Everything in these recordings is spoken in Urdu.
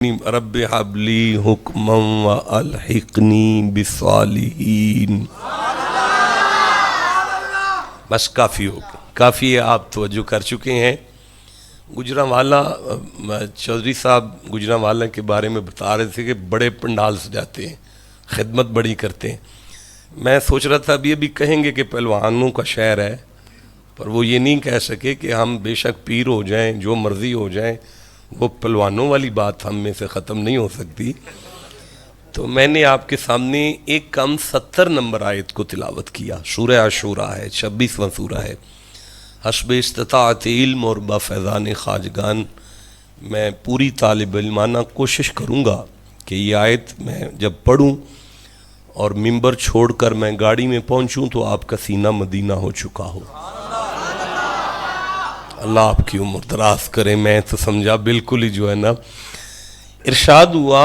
رب حبلی حکما و الحقنی بالصالحین۔ بس کافی ہو گیا، کافی ہے، آپ توجہ کر چکے ہیں۔ گجرانوالہ چودھری صاحب گجرانوالہ کے بارے میں بتا رہے تھے کہ بڑے پنڈال سجاتے ہیں، خدمت بڑی کرتے ہیں۔ میں سوچ رہا تھا ابھی کہیں گے کہ پہلوانوں کا شہر ہے، پر وہ یہ نہیں کہہ سکے کہ ہم بے شک پیر ہو جائیں، جو مرضی ہو جائیں، وہ پہلوانوں والی بات ہم میں سے ختم نہیں ہو سکتی۔ تو میں نے آپ کے سامنے ایک کم 70 نمبر آیت کو تلاوت کیا، سورہ عاشوراء ہے، 26واں سورہ ہے۔ حسب استطاعت علم اور بفیضان خواجگان میں پوری طالب علمانہ کوشش کروں گا کہ یہ آیت میں جب پڑھوں اور ممبر چھوڑ کر میں گاڑی میں پہنچوں تو آپ کا سینہ مدینہ ہو چکا ہو۔ اللہ آپ کی عمر دراز کرے۔ میں تو سمجھا بالکل ہی جو ہے نا، ارشاد ہوا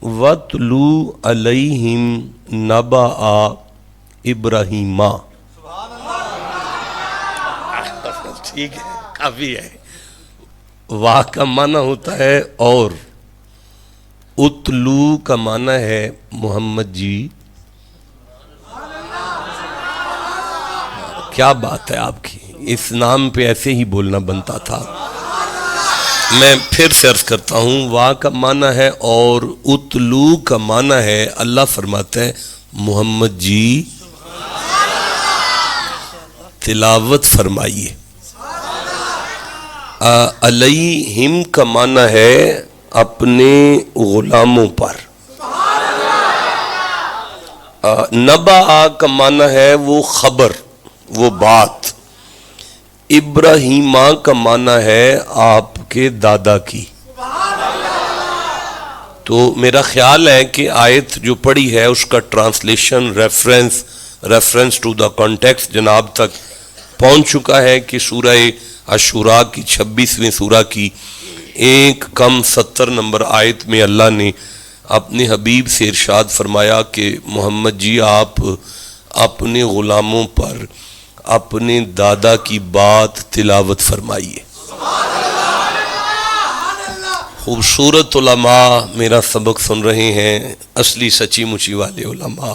وَاتْلُو عَلَيْهِمْ نَبَأَ إِبْرَاہِیمَ۔ ٹھیک ہے، کافی ہے۔ واہ کا معنی ہوتا ہے اور، اتلو کا معنی ہے محمد جی۔ کیا بات ہے آپ کی، اس نام پہ ایسے ہی بولنا بنتا تھا۔ میں پھر سے عرض کرتا ہوں، واہ کا معنی ہے اور، اتلو کا معنی ہے اللہ فرماتا ہے محمد جی تلاوت فرمائیے۔ علیہم کا معنی ہے اپنے غلاموں پر۔ نبأ کا معنی ہے وہ خبر، وہ بات۔ ابراہیمہ کا معنی ہے آپ کے دادا کی۔ تو میرا خیال ہے کہ آیت جو پڑھی ہے اس کا translation reference to the context جناب تک پہنچ چکا ہے کہ سورہ عاشوراء کی 26ویں سورہ کی ایک کم 70 نمبر آیت میں اللہ نے اپنے حبیب سے ارشاد فرمایا کہ محمد جی آپ اپنے غلاموں پر اپنے دادا کی بات تلاوت فرمائیے۔ خوبصورت علماء میرا سبق سن رہے ہیں، اصلی سچی مچی والے علماء۔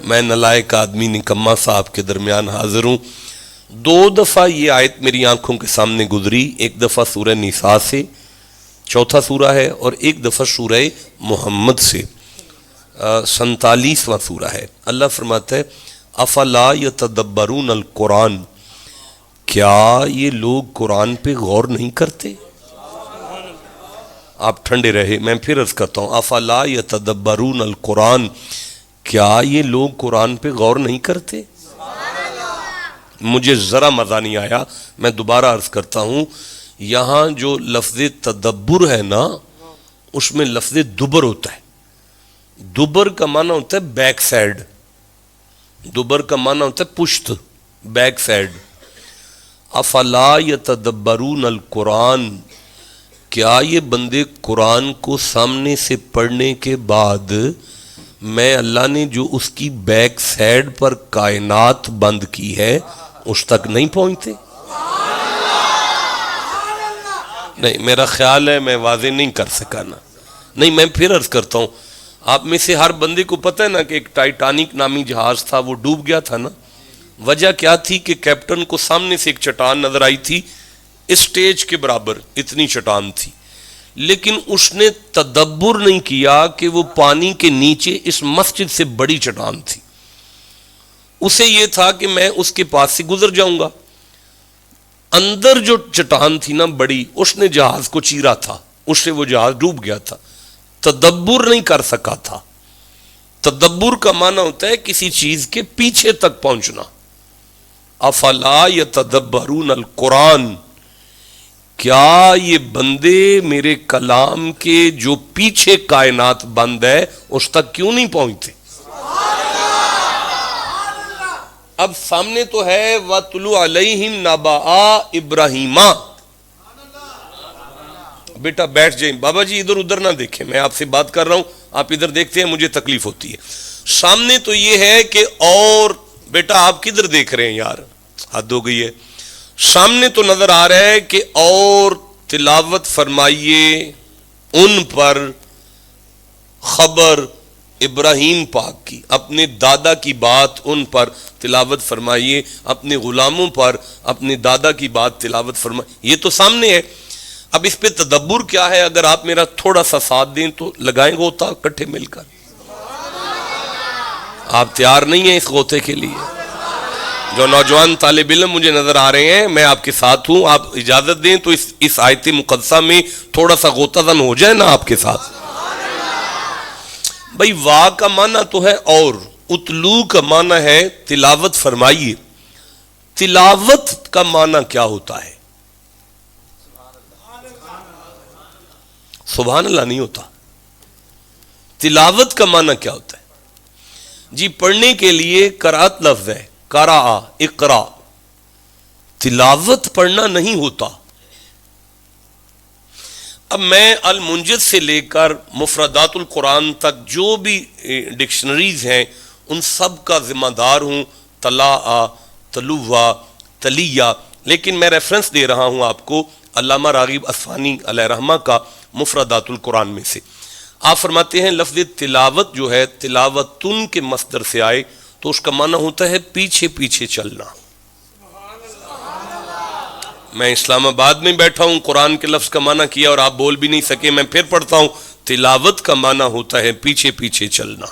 میں نلائق آدمی نکما صاحب کے درمیان حاضر ہوں۔ 2 دفعہ یہ آیت میری آنکھوں کے سامنے گزری، ایک دفعہ سورہ نساء سے، 4تھا سورہ ہے، اور ایک دفعہ سورہ محمد سے، 47واں سورہ ہے۔ اللہ فرماتا ہے افلا یتدبرون القرآن، کیا یہ لوگ قرآن پہ غور نہیں کرتے؟ آپ ٹھنڈے رہے، میں پھر عرض کرتا ہوں، افلا یتدبرون القرآن، کیا یہ لوگ قرآن پہ غور نہیں کرتے؟ مجھے ذرا مزہ نہیں آیا، میں دوبارہ عرض کرتا ہوں، یہاں جو لفظ تدبر ہے نا، اس میں لفظ دبر ہوتا ہے۔ دبر کا معنی ہوتا ہے بیک سائڈ، دبر کا معنی ہوتا ہے پشت، بیک سائڈ۔ افلا یتدبرون القرآن، کیا یہ بندے قرآن کو سامنے سے پڑھنے کے بعد میں اللہ نے جو اس کی بیک سائڈ پر کائنات بند کی ہے اس تک نہیں پہنچتے؟ نہیں، میرا خیال ہے میں واضح نہیں کر سکا نا۔ نہیں، میں پھر عرض کرتا ہوں، آپ میں سے ہر بندے کو پتہ ہے نا کہ ایک ٹائٹانک نامی جہاز تھا، وہ ڈوب گیا تھا نا۔ وجہ کیا تھی کہ کیپٹن کو سامنے سے ایک چٹان نظر آئی تھی، اسٹیج کے برابر اتنی چٹان تھی، لیکن اس نے تدبر نہیں کیا کہ وہ پانی کے نیچے اس مسجد سے بڑی چٹان تھی۔ اسے یہ تھا کہ میں اس کے پاس سے گزر جاؤں گا۔ اندر جو چٹان تھی نا بڑی، اس نے جہاز کو چیرا تھا، اس سے وہ جہاز ڈوب گیا تھا۔ تدبر نہیں کر سکا تھا۔ تدبر کا معنی ہوتا ہے کسی چیز کے پیچھے تک پہنچنا۔ افلا یتدبرون القرآن، کیا یہ بندے میرے کلام کے جو پیچھے کائنات بند ہے اس تک کیوں نہیں پہنچتے؟ اب سامنے تو ہے وَاتْلُو عَلَيْهِمْ نَبَأَ إِبْرَاہِیمَ۔ بیٹا بیٹھ جائیں، بابا جی ادھر ادھر نہ دیکھیں، میں آپ سے بات کر رہا ہوں، آپ ادھر دیکھتے ہیں مجھے تکلیف ہوتی ہے۔ سامنے تو یہ ہے کہ اور، بیٹا آپ کدھر دیکھ رہے ہیں یار، حد ہو گئی ہے۔ سامنے تو نظر آ رہا ہے کہ اور تلاوت فرمائیے ان پر خبر ابراہیم پاک کی، اپنے دادا کی بات ان پر تلاوت فرمائیے، اپنے غلاموں پر اپنے دادا کی بات تلاوت فرمائیے. یہ تو سامنے ہے. اب اس پہ تدبر کیا ہے؟ اگر آپ میرا تھوڑا سا ساتھ دیں تو لگائیں غوطہ اکٹھے مل کر. آپ تیار نہیں ہیں اس غوطے کے لیے؟ جو نوجوان طالب علم مجھے نظر آ رہے ہیں، میں آپ کے ساتھ ہوں. آپ اجازت دیں تو اس آیت مقدسہ میں تھوڑا سا غوطہ زن ہو جائے نا آپ کے ساتھ. بھئی وا کا معنی تو ہے اور، اتلو کا معنی ہے تلاوت فرمائیے. تلاوت کا معنی کیا ہوتا ہے؟ سبحان اللہ نہیں ہوتا. تلاوت کا معنی کیا ہوتا ہے؟ جی پڑھنے کے لیے قرات لفظ ہے، قرأ، اقرا. تلاوت پڑھنا نہیں ہوتا. اب میں المنجد سے لے کر مفردات القرآن تک جو بھی ڈکشنریز ہیں ان سب کا ذمہ دار ہوں. طلاء، تلوّا، تلیہ. لیکن میں ریفرنس دے رہا ہوں آپ کو علامہ راغب اصفہانی علیہ رحمہ کا مفردات القرآن میں سے. آپ فرماتے ہیں لفظ تلاوت جو ہے تلاوتن کے مصدر سے آئے تو اس کا معنی ہوتا ہے پیچھے پیچھے چلنا. میں اسلام آباد میں بیٹھا ہوں، قرآن کے لفظ کا معنی کیا اور آپ بول بھی نہیں سکے، میں پھر پڑھتا ہوں. تلاوت کا معنی ہوتا ہے پیچھے پیچھے چلنا.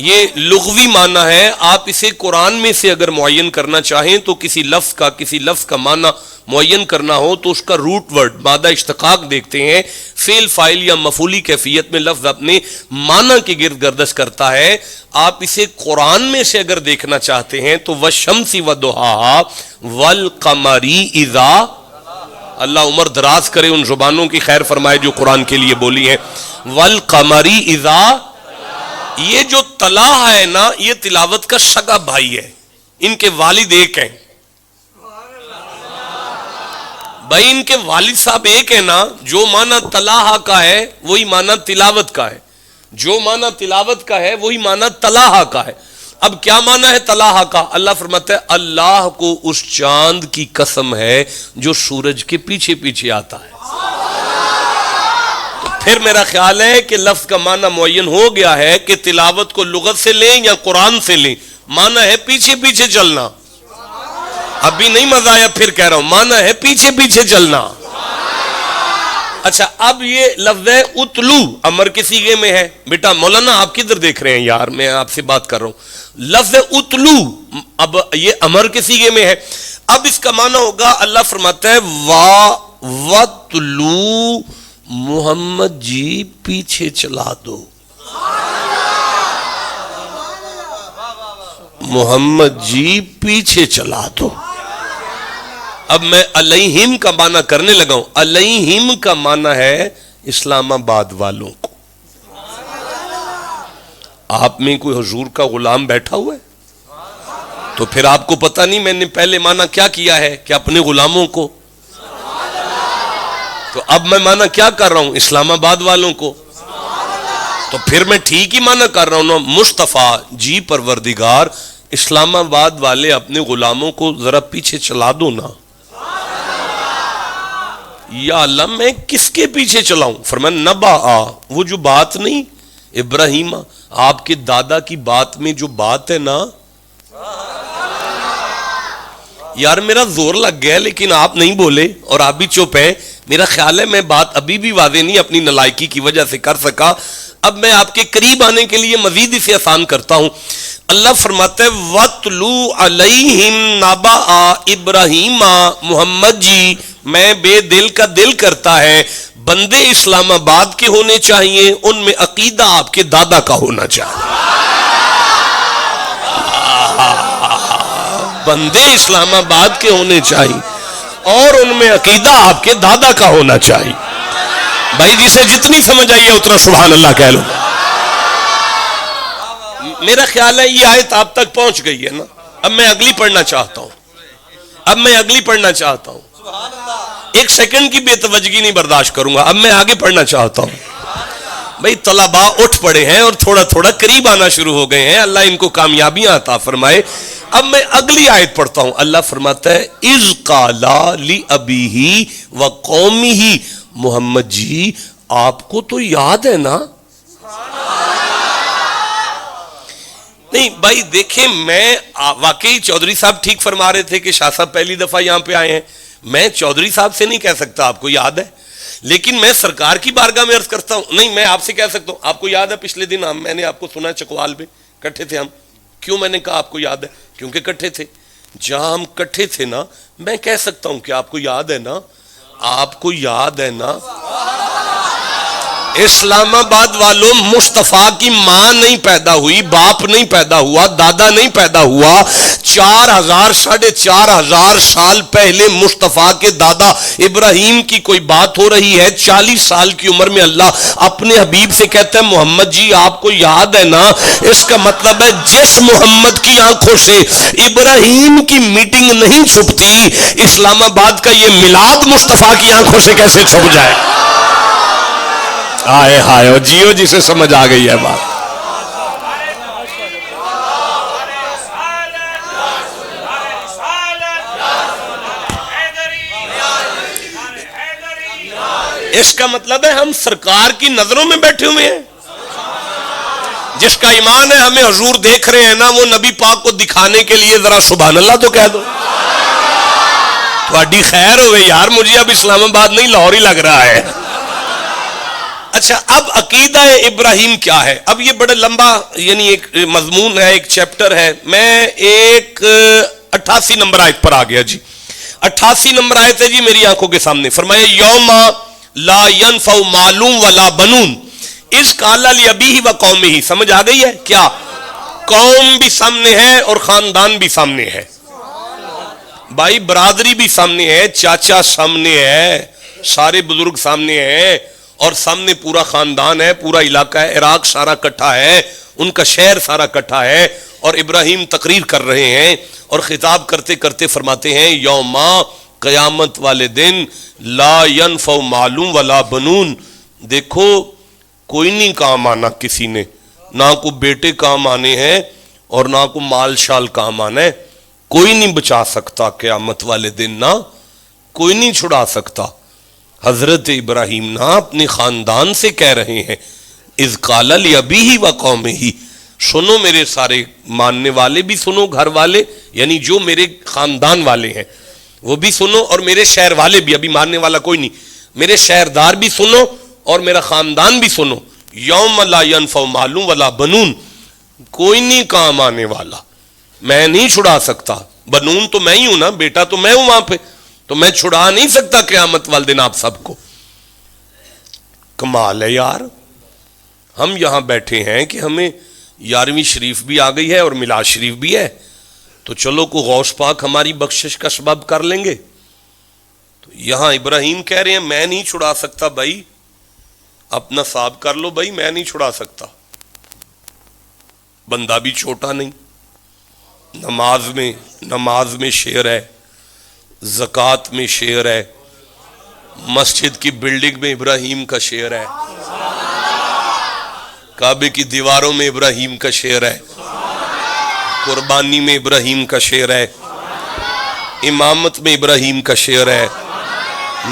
یہ لغوی معنی ہے. آپ اسے قرآن میں سے اگر معین کرنا چاہیں تو کسی لفظ کا معنی معین کرنا ہو تو اس کا روٹ ورڈ مادہ اشتقاق دیکھتے ہیں. فعل فاعل یا مفعولی کیفیت میں لفظ اپنے معنی کے گرد گردش کرتا ہے. آپ اسے قرآن میں سے اگر دیکھنا چاہتے ہیں تو والشمس وضحاها والقمر اذا، اللہ عمر دراز کرے، ان زبانوں کی خیر فرمائے جو قرآن کے لیے بولی ہیں. والقمر اذا، یہ جو تلا ہے نا یہ تلاوت کا سگا بھائی ہے. ان کے والد ایک ہیں. بھائی ان کے والد صاحب ایک ہے نا. جو معنی تلاہا کا ہے وہی معنی تلاوت کا ہے، جو معنی تلاوت کا ہے وہی معنی تلاہا کا ہے. اب کیا معنی ہے تلاہا کا؟ اللہ فرماتا ہے اللہ کو اس چاند کی قسم ہے جو سورج کے پیچھے پیچھے آتا ہے. تو پھر میرا خیال ہے کہ لفظ کا معنی معین ہو گیا ہے کہ تلاوت کو لغت سے لیں یا قرآن سے لیں، معنی ہے پیچھے پیچھے چلنا. ابھی نہیں مزہ آیا، پھر کہہ رہا ہوں معنی ہے پیچھے پیچھے چلنا. اچھا اب یہ لفظ ہے اتلو، امر کے صیغے میں ہے. بیٹا مولانا آپ کدھر دیکھ رہے ہیں یار، میں آپ سے بات کر رہا ہوں. لفظ اتلو اب یہ امر کے صیغے میں ہے. اب اس کا معنی ہوگا، اللہ فرماتا ہے وَتْلُو، محمد جی پیچھے چلا دو. محمد جی پیچھے چلا دو. اب میں علیہم کا معنی کرنے لگا ہوں. علیہم کا معنی ہے اسلام آباد والوں کو. آپ میں کوئی حضور کا غلام بیٹھا ہوا ہے تو پھر آپ کو پتہ نہیں میں نے پہلے معنی کیا کیا ہے کہ اپنے غلاموں کو. تو اب میں معنی کیا کر رہا ہوں؟ اسلام آباد والوں کو. تو پھر میں ٹھیک ہی معنی کر رہا ہوں نا. مصطفیٰ جی پروردگار اسلام آباد والے اپنے غلاموں کو ذرا پیچھے چلا دو نا. یا اللہ میں کس کے پیچھے چلاؤں؟ فرمایا نبا، وہ جو بات نہیں ابراہیم آپ کے دادا کی بات میں جو بات ہے نا. یار میرا زور لگ گیا لیکن آپ نہیں بولے اور آپ بھی چپ ہیں. میرا خیال ہے میں بات ابھی بھی واضح نہیں اپنی نالائکی کی وجہ سے کر سکا. اب میں آپ کے قریب آنے کے لیے مزید اسے آسان کرتا ہوں. اللہ فرماتا ہے وَاتْلُو عَلَيْهِمْ نَبَأَ إِبْرَاهِيمَ. محمد جی میں بے دل کا دل کرتا ہے بندے اسلام آباد کے ہونے چاہیے، ان میں عقیدہ آپ کے دادا کا ہونا چاہیے. بندے اسلام آباد کے ہونے چاہیے اور ان میں عقیدہ آپ کے دادا کا ہونا چاہیے. بھائی جسے جتنی سمجھ آئی ہے اتنا سبحان اللہ کہہ لو. میرا خیال ہے یہ آیت آپ تک پہنچ گئی ہے نا. اب میں اگلی پڑھنا چاہتا ہوں. ایک سیکنڈ کی بے توجہی نہیں برداشت کروں گا. اب میں آگے پڑھنا چاہتا ہوں. بھئی طلباء اٹھ پڑے ہیں اور تھوڑا تھوڑا قریب آنا شروع ہو گئے ہیں. اللہ ان کو کامیابیاں عطا فرمائے. اب میں اگلی آیت پڑھتا ہوں. اللہ فرماتا ہے اِذْ قَالَ لِأَبِيهِ وَقَوْمِهِ محمد جی آپ کو تو یاد ہے نا؟ نہیں بھائی دیکھیں، میں واقعی چودھری صاحب ٹھیک فرما رہے تھے کہ شاہ صاحب پہلی دفعہ یہاں پہ آئے ہیں. میں چودھری صاحب سے نہیں کہہ سکتا آپ کو یاد ہے، لیکن میں سرکار کی بارگاہ میں عرض کرتا ہوں. نہیں، میں آپ سے کہہ سکتا ہوں آپ کو یاد ہے پچھلے دن میں نے آپ کو سنا چکوال پہ کٹھے تھے ہم. کیوں میں نے کہا آپ کو یاد ہے؟ کیونکہ کٹھے تھے. جہاں ہم کٹھے تھے نا، میں کہہ سکتا ہوں کہ آپ کو یاد ہے نا، آپ کو یاد ہے نا. اسلام آباد والوں، مصطفیٰ کی ماں نہیں پیدا ہوئی، باپ نہیں پیدا ہوا، دادا نہیں پیدا ہوا. 4000 ساڑھے 4000 سال پہلے مصطفیٰ کے دادا ابراہیم کی کوئی بات ہو رہی ہے. 40 سال کی عمر میں اللہ اپنے حبیب سے کہتا ہے محمد جی آپ کو یاد ہے نا. اس کا مطلب ہے جس محمد کی آنکھوں سے ابراہیم کی میٹنگ نہیں چھپتی، اسلام آباد کا یہ میلاد مصطفیٰ کی آنکھوں سے کیسے چھپ جائے؟ آئے ہائے اور جیو جسے سمجھ آ گئی ہے بات. اس کا مطلب ہے ہم سرکار کی نظروں میں بیٹھے ہوئے ہیں. جس کا ایمان ہے ہمیں حضور دیکھ رہے ہیں نا، وہ نبی پاک کو دکھانے کے لیے ذرا سبحان اللہ تو کہہ دو. تھوڑی خیر ہوئے یار، مجھے اب اسلام آباد نہیں لاہور ہی لگ رہا ہے. اچھا، اب عقیدہ ابراہیم کیا ہے؟ اب یہ بڑا لمبا یعنی ایک مضمون ہے، ایک چیپٹر ہے. میں ایک 88 نمبر آیت پر آ گیا جی. 88 نمبر آیت ہے جی میری آنکھوں کے سامنے. فرمایا یوم لا ينفع مال ولا بنون اذ قال لابیہ وقومہ. سمجھ آ گئی ہے کیا؟ قوم بھی سامنے ہے اور خاندان بھی سامنے ہے. بھائی برادری بھی سامنے ہے، چاچا سامنے ہے، سارے بزرگ سامنے ہیں، اور سامنے پورا خاندان ہے، پورا علاقہ ہے، عراق سارا کٹھا ہے، ان کا شہر سارا کٹھا ہے. اور ابراہیم تقریر کر رہے ہیں اور خطاب کرتے کرتے فرماتے ہیں یوما، قیامت والے دن، لا ينفع مال ولا بنون. دیکھو کوئی نہیں کام آنا کسی نے، نہ کو بیٹے کام آنے ہیں اور نہ کو مال شال کام آنا ہے. کوئی نہیں بچا سکتا قیامت والے دن، نہ کوئی نہیں چھڑا سکتا. حضرت ابراہیم نا اپنے خاندان سے کہہ رہے ہیں اذ قال لابیہ وقومہ. سنو میرے سارے ماننے والے بھی سنو، گھر والے یعنی جو میرے خاندان والے ہیں وہ بھی سنو، اور میرے شہر والے بھی، ابھی ماننے والا کوئی نہیں، میرے شہردار بھی سنو اور میرا خاندان بھی سنو. یوم لا ينفع مال ولا بنون، کوئی نہیں کام آنے والا، میں نہیں چھڑا سکتا. بنون تو میں ہی ہوں نا، بیٹا تو میں ہوں وہاں پہ، تو میں چھڑا نہیں سکتا قیامت والے دن آپ سب کو. کمال ہے یار، ہم یہاں بیٹھے ہیں کہ ہمیں 11ویں شریف بھی آ گئی ہے اور میلاد شریف بھی ہے، تو چلو کو غوث پاک ہماری بخشش کا سبب کر لیں گے. تو یہاں ابراہیم کہہ رہے ہیں میں نہیں چھڑا سکتا. بھائی اپنا صاحب کر لو بھائی، میں نہیں چھڑا سکتا. بندہ بھی چھوٹا نہیں. نماز میں شعر ہے، زکوٰۃ میں شعر ہے، مسجد کی بلڈنگ میں ابراہیم کا شعر ہے، کعبے کی دیواروں میں ابراہیم کا شعر ہے، قربانی میں ابراہیم کا شعر ہے، امامت میں ابراہیم کا شعر ہے،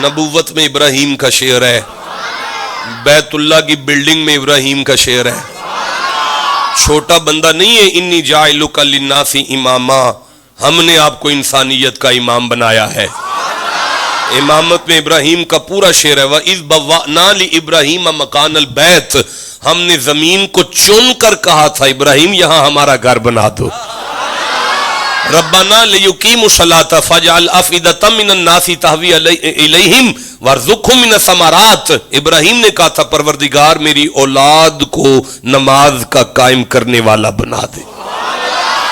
نبوت میں ابراہیم کا شعر ہے، بیت اللہ کی بلڈنگ میں ابراہیم کا شعر ہے. چھوٹا بندہ نہیں ہے. انی جاعلک للناس اماما، ہم نے آپ کو انسانیت کا امام بنایا ہے. امامت میں ابراہیم کا پورا شعر ہے. وَإِذْ بَوَّأْنَا لِإِبْرَاهِيمَ مَكَانَ الْبَيْتِ، ہم نے زمین کو چن کر کہا تھا ابراہیم یہاں ہمارا گھر بنا دو. ربنا لیقیموا الصلاۃ فاجعل افئدۃ من الناس تهوی الیہم وارزقہم من الثمرات. ابراہیم نے کہا تھا پروردگار میری اولاد کو نماز کا قائم کرنے والا بنا دے.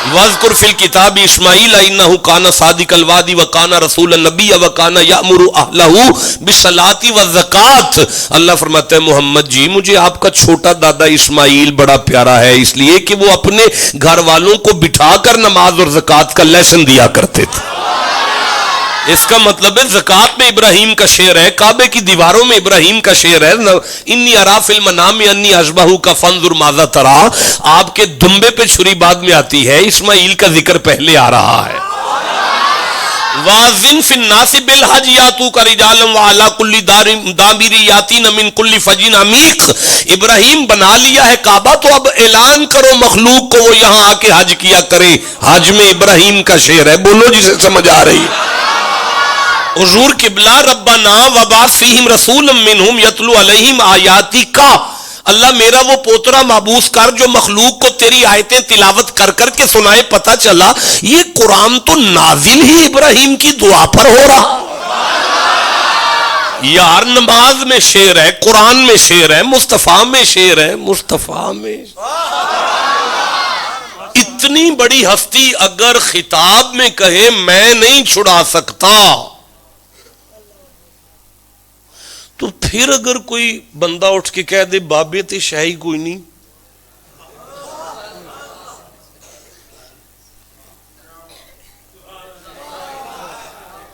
واذکر فی الکتاب اسماعیل انہ کان صادق الوعد وکان رسول النبی وکان یأمر اہلہ بالصلاۃ والزکاۃ. اللہ فرماتے ہیں محمد جی مجھے آپ کا چھوٹا دادا اسماعیل بڑا پیارا ہے، اس لیے کہ وہ اپنے گھر والوں کو بٹھا کر نماز اور زکوٰۃ کا لیسن دیا کرتے تھے. اس کا مطلب ہے زکوٰۃ میں ابراہیم کا شعر ہے، کعبے کی دیواروں میں ابراہیم کا شعر ہے. انی ارا فی المنام انی اذبحک فانظر ماذا تری. آپ کے دمبے پہ چھری بعد میں آتی ہے، اسماعیل کا ذکر پہلے آ رہا ہے. واذن فی الناس بالحج یاتوک رجالا وعلی کل دابر یاتین من کل فج عمیق. ابراہیم بنا لیا ہے کعبہ تو اب اعلان کرو مخلوق کو وہ یہاں آ کے حج کیا کرے. حج میں ابراہیم کا شعر ہے, بولو جسے سمجھ آ رہی ہے. حضور قبلہ ربنا وبعث فیہم رسولا منہم یتلو علیہم آیاتی کا, اللہ میرا وہ پوترا محبوس کر جو مخلوق کو تیری آیتیں تلاوت کر کر کے سنائے. پتہ چلا یہ قرآن تو نازل ہی ابراہیم کی دعا پر ہو رہا. یار نماز میں شعر ہے, قرآن میں شعر ہے, مصطفیٰ میں شعر ہے, مصطفیٰ میں. اتنی بڑی ہستی اگر خطاب میں کہے میں نہیں چھڑا سکتا, تو پھر اگر کوئی بندہ اٹھ کے کہہ دے بابے تے شاہی کوئی نہیں,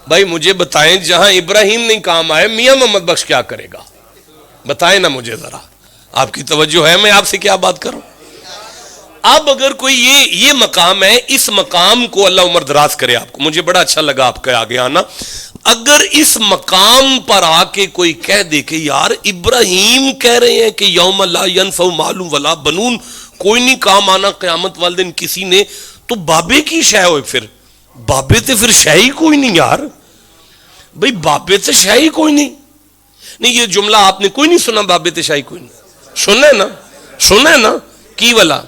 بھائی مجھے بتائیں جہاں ابراہیم نہیں کام آئے میاں محمد بخش کیا کرے گا؟ بتائیں نا مجھے ذرا, آپ کی توجہ ہے میں آپ سے کیا بات کروں. اب اگر کوئی یہ مقام ہے, اس مقام کو اللہ عمر دراز کرے آپ کو, مجھے بڑا اچھا لگا آپ کا آگے آنا. اگر اس مقام پر آ کے کوئی کہہ دے کہ یار ابراہیم کہہ رہے ہیں کہ یوم لا ینفع مال ولا بنون, کوئی نہیں کام آنا قیامت والے دن کسی نے, تو بابے کی شے ہوئے, پھر بابے تے پھر شے ہی کوئی نہیں یار. بھئی بابے تے شے ہی کوئی نہیں. نہیں یہ جملہ آپ نے کوئی نہیں سنا, بابے تے شے ہی کوئی نہیں سنا ہے نا کی والا,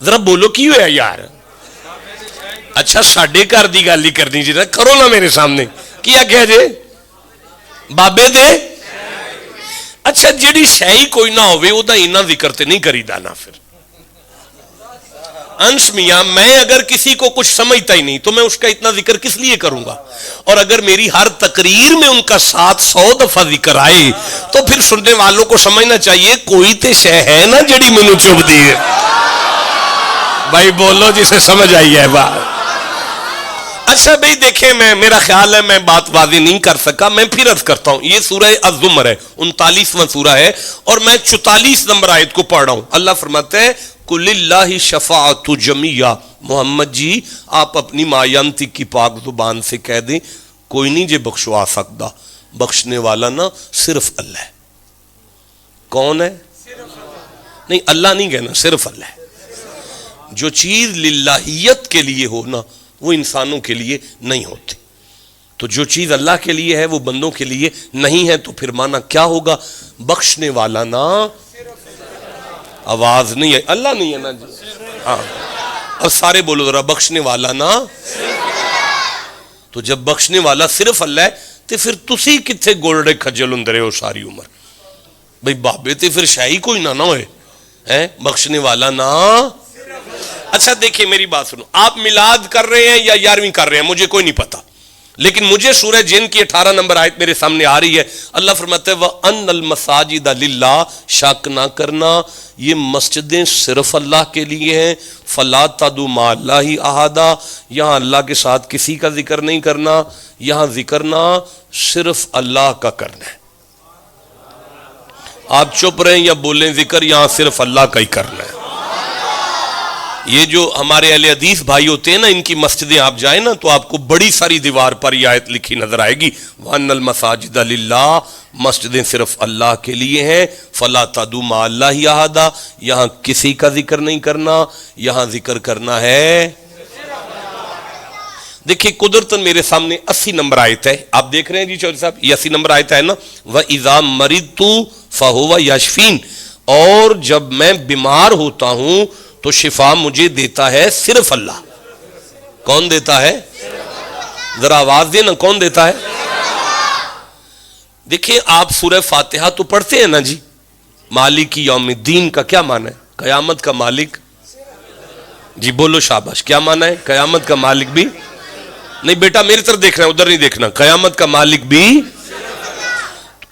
ذرا بولو کی ہوا یار. اچھا ساڈے گھر دی گل ہی کرنی جی, کرو نا میرے سامنے, کیا کہہ جے بابے دے. اچھا جیڑی شے کوئی نہ ہوئے او دا اینا ذکر تے نہیں کری دا نا. پھر انس میاں میں اگر کسی کو کچھ سمجھتا ہی نہیں تو میں اس کا اتنا ذکر کس لیے کروں گا, اور اگر میری ہر تقریر میں ان کا 700 دفعہ ذکر آئے تو پھر سننے والوں کو سمجھنا چاہیے کوئی تے شے ہے نا جڑی مینوں چب دی ہے. بھائی بولو جسے سمجھ آئی ہے بات. اچھا بھئی دیکھیں, میرا خیال ہے میں بات واضح نہیں کر سکا, میں پھر عرض کرتا ہوں. یہ سورہ الزمر ہے, 39واں سورہ ہے, اور میں 44 نمبر آیت کو پڑھ رہا ہوں. اللہ فرماتا ہے قل اللہ شفاعت جمیعہ, محمد جی آپ اپنی مایانتی کی پاک زبان سے کہہ دیں کوئی نہیں جے بخشوا سکتا, بخشنے والا نا صرف اللہ ہے. کون ہے؟ نہیں اللہ نہیں کہنا, صرف اللہ ہے. جو چیز للہیت کے لیے ہو نا وہ انسانوں کے لیے نہیں ہوتی, تو جو چیز اللہ کے لیے ہے وہ بندوں کے لیے نہیں ہے. تو پھر مانا کیا ہوگا؟ بخشنے والا نا, آواز نہیں ہے, اللہ نہیں ہے نا جی, ہاں اب سارے بولو ذرا, بخشنے والا نا. تو جب بخشنے والا صرف اللہ ہے تو پھر تسی کتھے گولڑے کھجل اندرے ہو ساری عمر. بھئی بابے تے پھر شاہی کوئی نہ ہوئے, بخشنے والا نا. اچھا دیکھیں میری بات سنو, آپ میلاد کر رہے ہیں یا 11ویں کر رہے ہیں مجھے کوئی نہیں پتا, لیکن مجھے سورہ جن کی 18 نمبر آیت میرے سامنے آ رہی ہے. اللہ فرماتے ہیں وَأَنَّ الْمَسَاجِدَ لِلَّهِ, شک نہ کرنا یہ مسجدیں صرف اللہ کے لیے ہیں. فَلَا تَدْعُوا مَعَ اللَّهِ أَحَدًا, یہاں اللہ کے ساتھ کسی کا ذکر نہیں کرنا, یہاں ذکر نہ صرف اللہ کا کرنا ہے. آپ چپ رہیں یا بولیں ذکر یہاں صرف اللہ کا ہی کرنا ہے. یہ جو ہمارے اہل حدیث بھائی ہوتے ہیں نا, ان کی مسجدیں آپ جائیں نا تو آپ کو بڑی ساری دیوار پر یہ آیت لکھی نظر آئے گی وَأَنَّ الْمَسَاجِدَ لِلَّهِ, مسجدیں صرف اللہ کے لیے ہیں. فَلَا تَدْعُوا مَعَ اللَّهِ أَحَدًا, یہاں کسی کا ذکر نہیں کرنا, یہاں ذکر کرنا ہے. دیکھیں قدرتاً میرے سامنے 80 نمبر آیت ہے, آپ دیکھ رہے ہیں جی چودھری صاحب, یہ 80 نمبر آیت ہے نا. وَإِذَا مَرِضْتُ فَهُوَ يَشْفِينِ, اور جب میں بیمار ہوتا ہوں تو شفا مجھے دیتا ہے صرف اللہ. کون دیتا ہے؟ ذرا آواز دیں نا, کون دیتا ہے؟ دیکھیں آپ سورہ فاتحہ تو پڑھتے ہیں نا جی, مالک یوم الدین کا کیا معنی ہے؟ قیامت کا مالک. جی بولو شاباش, کیا معنی ہے قیامت کا مالک بھی؟ نہیں بیٹا میری طرف دیکھنا ہے, ادھر نہیں دیکھنا. قیامت کا مالک بھی,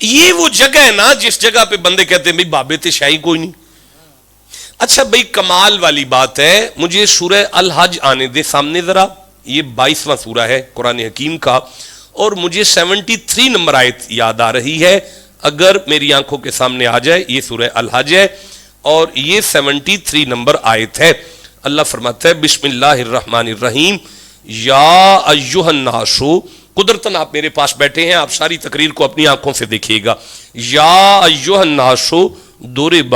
یہ وہ جگہ ہے نا جس جگہ پہ بندے کہتے ہیں بھئی بابے تے شاہی کوئی نہیں. اچھا بھئی کمال والی بات ہے, مجھے سورہ الحج آنے دے سامنے ذرا, یہ 22واں سورہ ہے قرآن حکیم کا, اور مجھے 73 نمبر آیت یاد آ رہی ہے, اگر میری آنکھوں کے سامنے آ جائے. یہ سورہ الحج ہے اور یہ 73 نمبر آیت ہے. اللہ فرماتا ہے بسم اللہ الرحمن الرحیم یا ایھا الناس، قدرتاً آپ میرے پاس بیٹھے ہیں، آپ ساری تقریر کو اپنی آنکھوں سے دیکھیے گا. یا ایھا الناس ضرب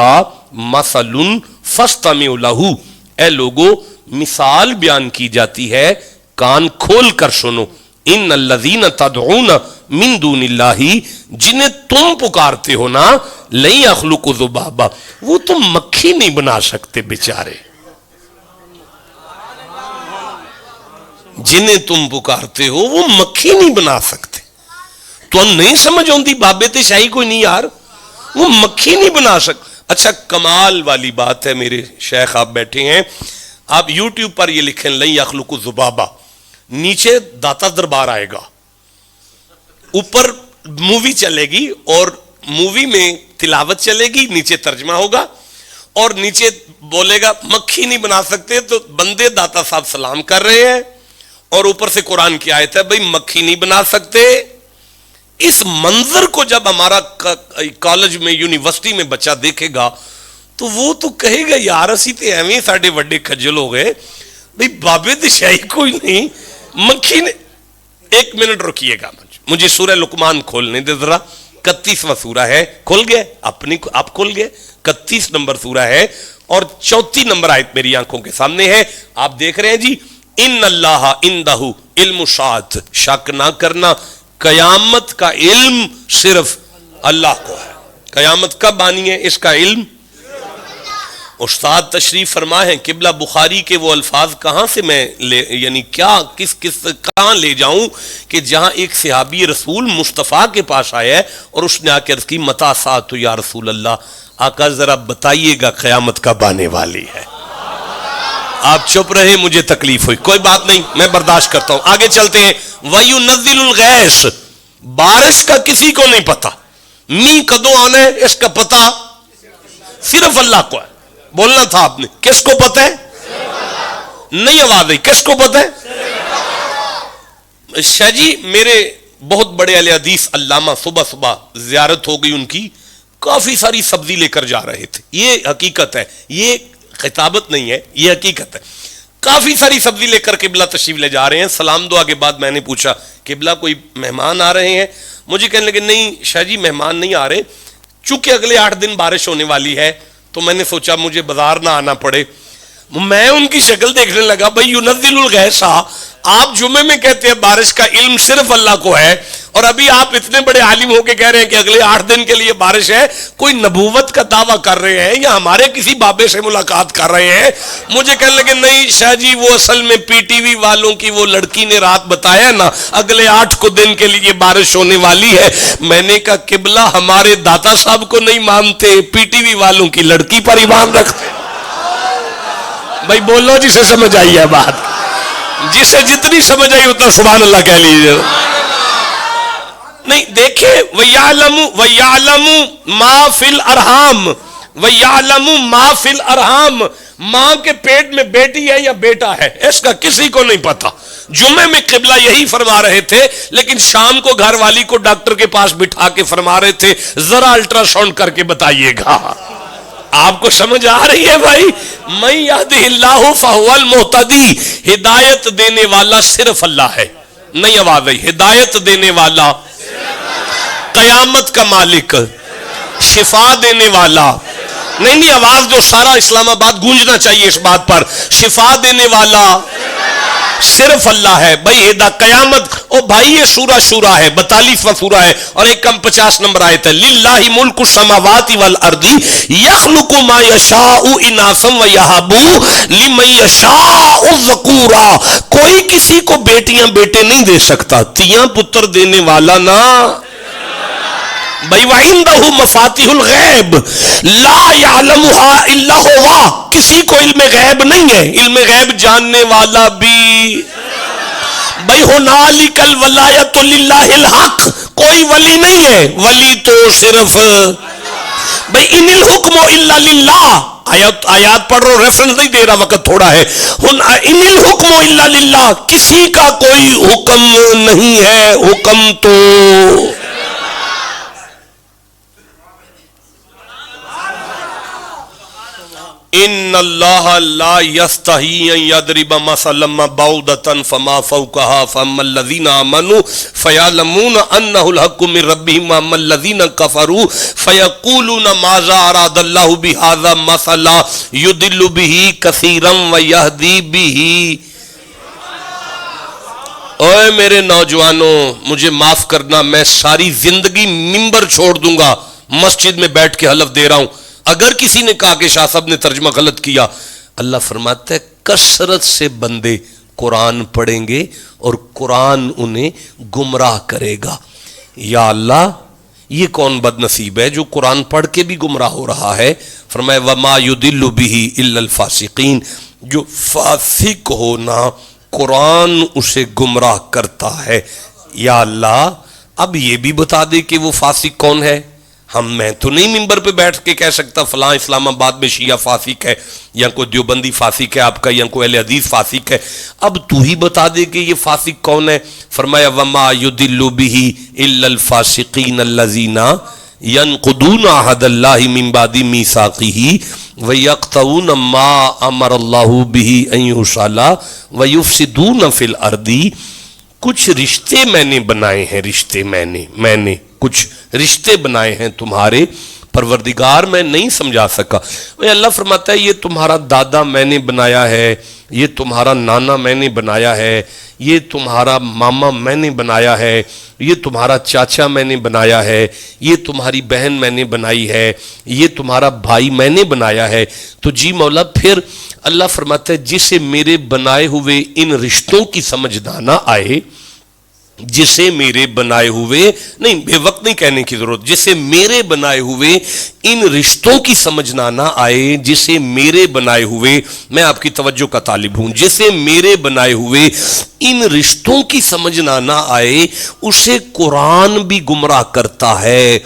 مثل فاستمعوا لہ، اے لوگو مثال بیان کی جاتی ہے، کان کھول کر سنو. ان الذین تدعون من دون اللہ، جنہیں تم پکارتے ہو نا، لن یخلقوا ذبابا، وہ تم مکھی نہیں بنا سکتے بیچارے. جنہیں تم پکارتے ہو وہ مکھی نہیں بنا سکتے. تو ہم نہیں سمجھ آتی بابے تے شاہی کوئی نہیں یار، وہ مکھی نہیں بنا سکتے. اچھا کمال والی بات ہے، میرے شیخ آپ بیٹھے ہیں، آپ یوٹیوب پر یہ لکھیں لن یخلقوا ذبابا، نیچے داتا دربار آئے گا، اوپر مووی چلے گی اور مووی میں تلاوت چلے گی، نیچے ترجمہ ہوگا اور نیچے بولے گا مکھی نہیں بنا سکتے. تو بندے داتا صاحب سلام کر رہے ہیں اور اوپر سے قرآن کی آیت ہے بھئی مکھی نہیں بنا سکتے. اس منظر کو جب ہمارا کالج میں یونیورسٹی میں بچہ دیکھے گا تو وہ تو کہے گا یار اسی تے ایویں ساڈے وڈے کھجل ہو گئے بھئی بابے تے شاہی کوئی نہیں، مکھی نے. ایک منٹ رکیے گا، مجھے سورہ لقمان کھولنے دے ذرا. 31واں سورہ ہے، کھول گئے آپ کھول گئے، 31 نمبر سورہ ہے اور 34 نمبر آیت میری آنکھوں کے سامنے ہے. آپ دیکھ رہے ہیں جی، ان اللہ عندہ علم الساعۃ، شک نہ کرنا قیامت کا علم صرف اللہ کو ہے. قیامت کب آنی ہے اس کا علم. استاد تشریف فرما ہے، قبلہ بخاری کے وہ الفاظ کہاں سے میں یعنی کیا کس کہاں لے جاؤں کہ جہاں ایک صحابی رسول مصطفیٰ کے پاس آیا ہے اور اس نے آ کے عرض کی متی ساعۃ یا رسول اللہ، آقا ذرا بتائیے گا قیامت کب آنے والی ہے. آپ چپ رہے، مجھے تکلیف ہوئی، کوئی بات نہیں میں برداشت کرتا ہوں. آگے چلتے ہیں. وَيُنَزِّلُ الْغَيْثَ، بارش کا کسی کو نہیں پتا، می کدوں آنا ہے اس کا پتا صرف اللہ کو ہے. بولنا تھا آپ نے، کس کو پتا ہے؟ نہیں آواز ہے، کس کو پتا ہے؟ شاہ جی میرے بہت بڑے اہل حدیث علامہ صبح صبح زیارت ہو گئی ان کی، کافی ساری سبزی لے کر جا رہے تھے. یہ حقیقت ہے، یہ خطابت نہیں ہے، یہ حقیقت ہے. کافی ساری سبزی لے کر قبلہ تشریف لے جا رہے ہیں. سلام دعا کے بعد میں نے پوچھا قبلہ کوئی مہمان آ رہے ہیں؟ مجھے کہنے لگے نہیں شاہ جی مہمان نہیں آ رہے، چونکہ اگلے 8 دن بارش ہونے والی ہے تو میں نے سوچا مجھے بازار نہ آنا پڑے. میں ان کی شکل دیکھنے لگا بھائی ینزل الغیث، آپ جمعے میں کہتے ہیں بارش کا علم صرف اللہ کو ہے اور ابھی آپ اتنے بڑے عالم ہو کے کہہ رہے ہیں کہ اگلے 8 دن کے لیے بارش ہے. کوئی نبوت کا دعویٰ کر رہے ہیں یا ہمارے کسی بابے سے ملاقات کر رہے ہیں؟ مجھے کہنے لگے نہیں شاہ جی وہ اصل میں پی ٹی وی والوں کی وہ لڑکی نے رات بتایا نا اگلے 8 دن کے لیے بارش ہونے والی ہے. میں نے کہا قبلہ ہمارے داتا صاحب کو نہیں مانتے، پی ٹی وی والوں کی لڑکی پر ایمان رکھتے. بھائی بولو جسے سمجھ آئی ہے بات، جسے جتنی سمجھ آئی اتنا سبحان اللہ کہہ لیجیے. نہیں دیکھیں وَيَعْلَمُ مَا فِي الْأَرْحَامِ، وَيَعْلَمُ مَا فِي الْأَرْحَامِ، ماں کے پیٹ میں بیٹی ہے یا بیٹا ہے اس کا کسی کو نہیں پتا. جمعے میں قبلہ یہی فرما رہے تھے لیکن شام کو گھر والی کو ڈاکٹر کے پاس بٹھا کے فرما رہے تھے ذرا الٹرا ساؤنڈ کر کے بتائیے گا. آپ کو سمجھ آ رہی ہے بھائی؟ مَن يَهْدِهِ اللَّهُ فَهُوَ الْمُهْتَدِي، ہدایت دینے والا صرف اللہ ہے. نہیں آواز آئی؟ ہدایت دینے والا، قیامت کا مالک، شفا دینے والا، نہیں آواز جو سارا اسلام آباد گونجنا چاہیے اس بات پر، شفا دینے والا صرف اللہ ہے. بھائی قیامت او بھائی یہ سورہ شورا ہے، 42واں سورہ ہے اور ایک کم 50 نمبر آیت ہے. للہ ملک السماوات والارض یخلق ما یشاء اناثا ویہب لمن یشاء الذکورا، کوئی کسی کو بیٹیاں بیٹے نہیں دے سکتا، تیاں پتر دینے والا نا. بھائی وَعِندَهُ مَفَاتِحُ الْغَیب لا يَعْلَمُهَا إِلَّا هُوَ، کسی کو علم غیب نہیں ہے، علم غیب جاننے والا بھی. بھائی هُنَالِكَ الْوَلَایَةُ لِلَّهِ الْحَقِّ، کوئی ولی نہیں ہے، ولی تو صرف. بھائی ان الحکم الا للہ، آیات پڑھ رہا ہوں ریفرنس نہیں دے رہا وقت تھوڑا ہے. ان الحکم الا للہ، کسی کا کوئی حکم نہیں ہے، حکم تو ان اللہ لا یستحی ان یضرب مثلا بعوضۃ فما فوقها فاما الذین آمنوا فیعلمون انہ الحق من ربہم واما الذین کفروا فیقولون ماذا اراد اللہ بہذا مثلا یضل بہ کثیرا ویہدی بہ۔ اوے میرے نوجوانوں، مجھے معاف کرنا، میں ساری زندگی ممبر چھوڑ دوں گا، مسجد میں بیٹھ کے حلف دے رہا ہوں اگر کسی نے کہا کہ شاہ صاحب نے ترجمہ غلط کیا۔ اللہ فرماتا ہے کثرت سے بندے قرآن پڑھیں گے اور قرآن انہیں گمراہ کرے گا۔ یا اللہ، یہ کون بد نصیب ہے جو قرآن پڑھ کے بھی گمراہ ہو رہا ہے؟ فرمایا وما یضل بہ الا الفاسقین، جو فاسق ہونا قرآن اسے گمراہ کرتا ہے۔ یا اللہ اب یہ بھی بتا دے کہ وہ فاسق کون ہے۔ میں تو نہیں ممبر پہ بیٹھ کے کہہ سکتا فلاں اسلام آباد میں شیعہ فاسق ہے یا کوئی دیوبندی فاسق ہے آپ کا یا کوئی اہل حدیث فاسق ہے، اب تو ہی بتا دے کہ یہ فاسق کون ہے۔ فرمایا وما یضل بہ الا الفاسقین الذین ینقضون عہد اللہ من بعد میثاقہ ویقطعون ما امر اللہ بہ ان یوصل ویفسدون فی الارض۔ کچھ رشتے میں نے بنائے ہیں، رشتے میں نے کچھ رشتے بنائے ہیں تمہارے پروردگار، میں نہیں سمجھا سکا۔ اللہ فرماتا ہے یہ تمہارا دادا میں نے بنایا ہے، یہ تمہارا نانا میں نے بنایا ہے، یہ تمہارا ماما میں نے بنایا ہے، یہ تمہارا چاچا میں نے بنایا ہے، یہ تمہاری بہن میں نے بنائی ہے، یہ تمہارا بھائی میں نے بنایا ہے۔ تو جی مولا، پھر اللہ فرماتا ہے جسے میرے بنائے ہوئے ان رشتوں کی سمجھ نہ آئے، جسے میرے بنائے ہوئے، نہیں بے وقت نہیں کہنے کی ضرورت، جسے میرے بنائے ہوئے ان رشتوں کی سمجھنا نہ آئے، جسے میرے بنائے ہوئے، میں آپ کی توجہ کا طالب ہوں، جسے میرے بنائے ہوئے ان رشتوں کی سمجھنا نہ آئے اسے قرآن بھی گمراہ کرتا ہے۔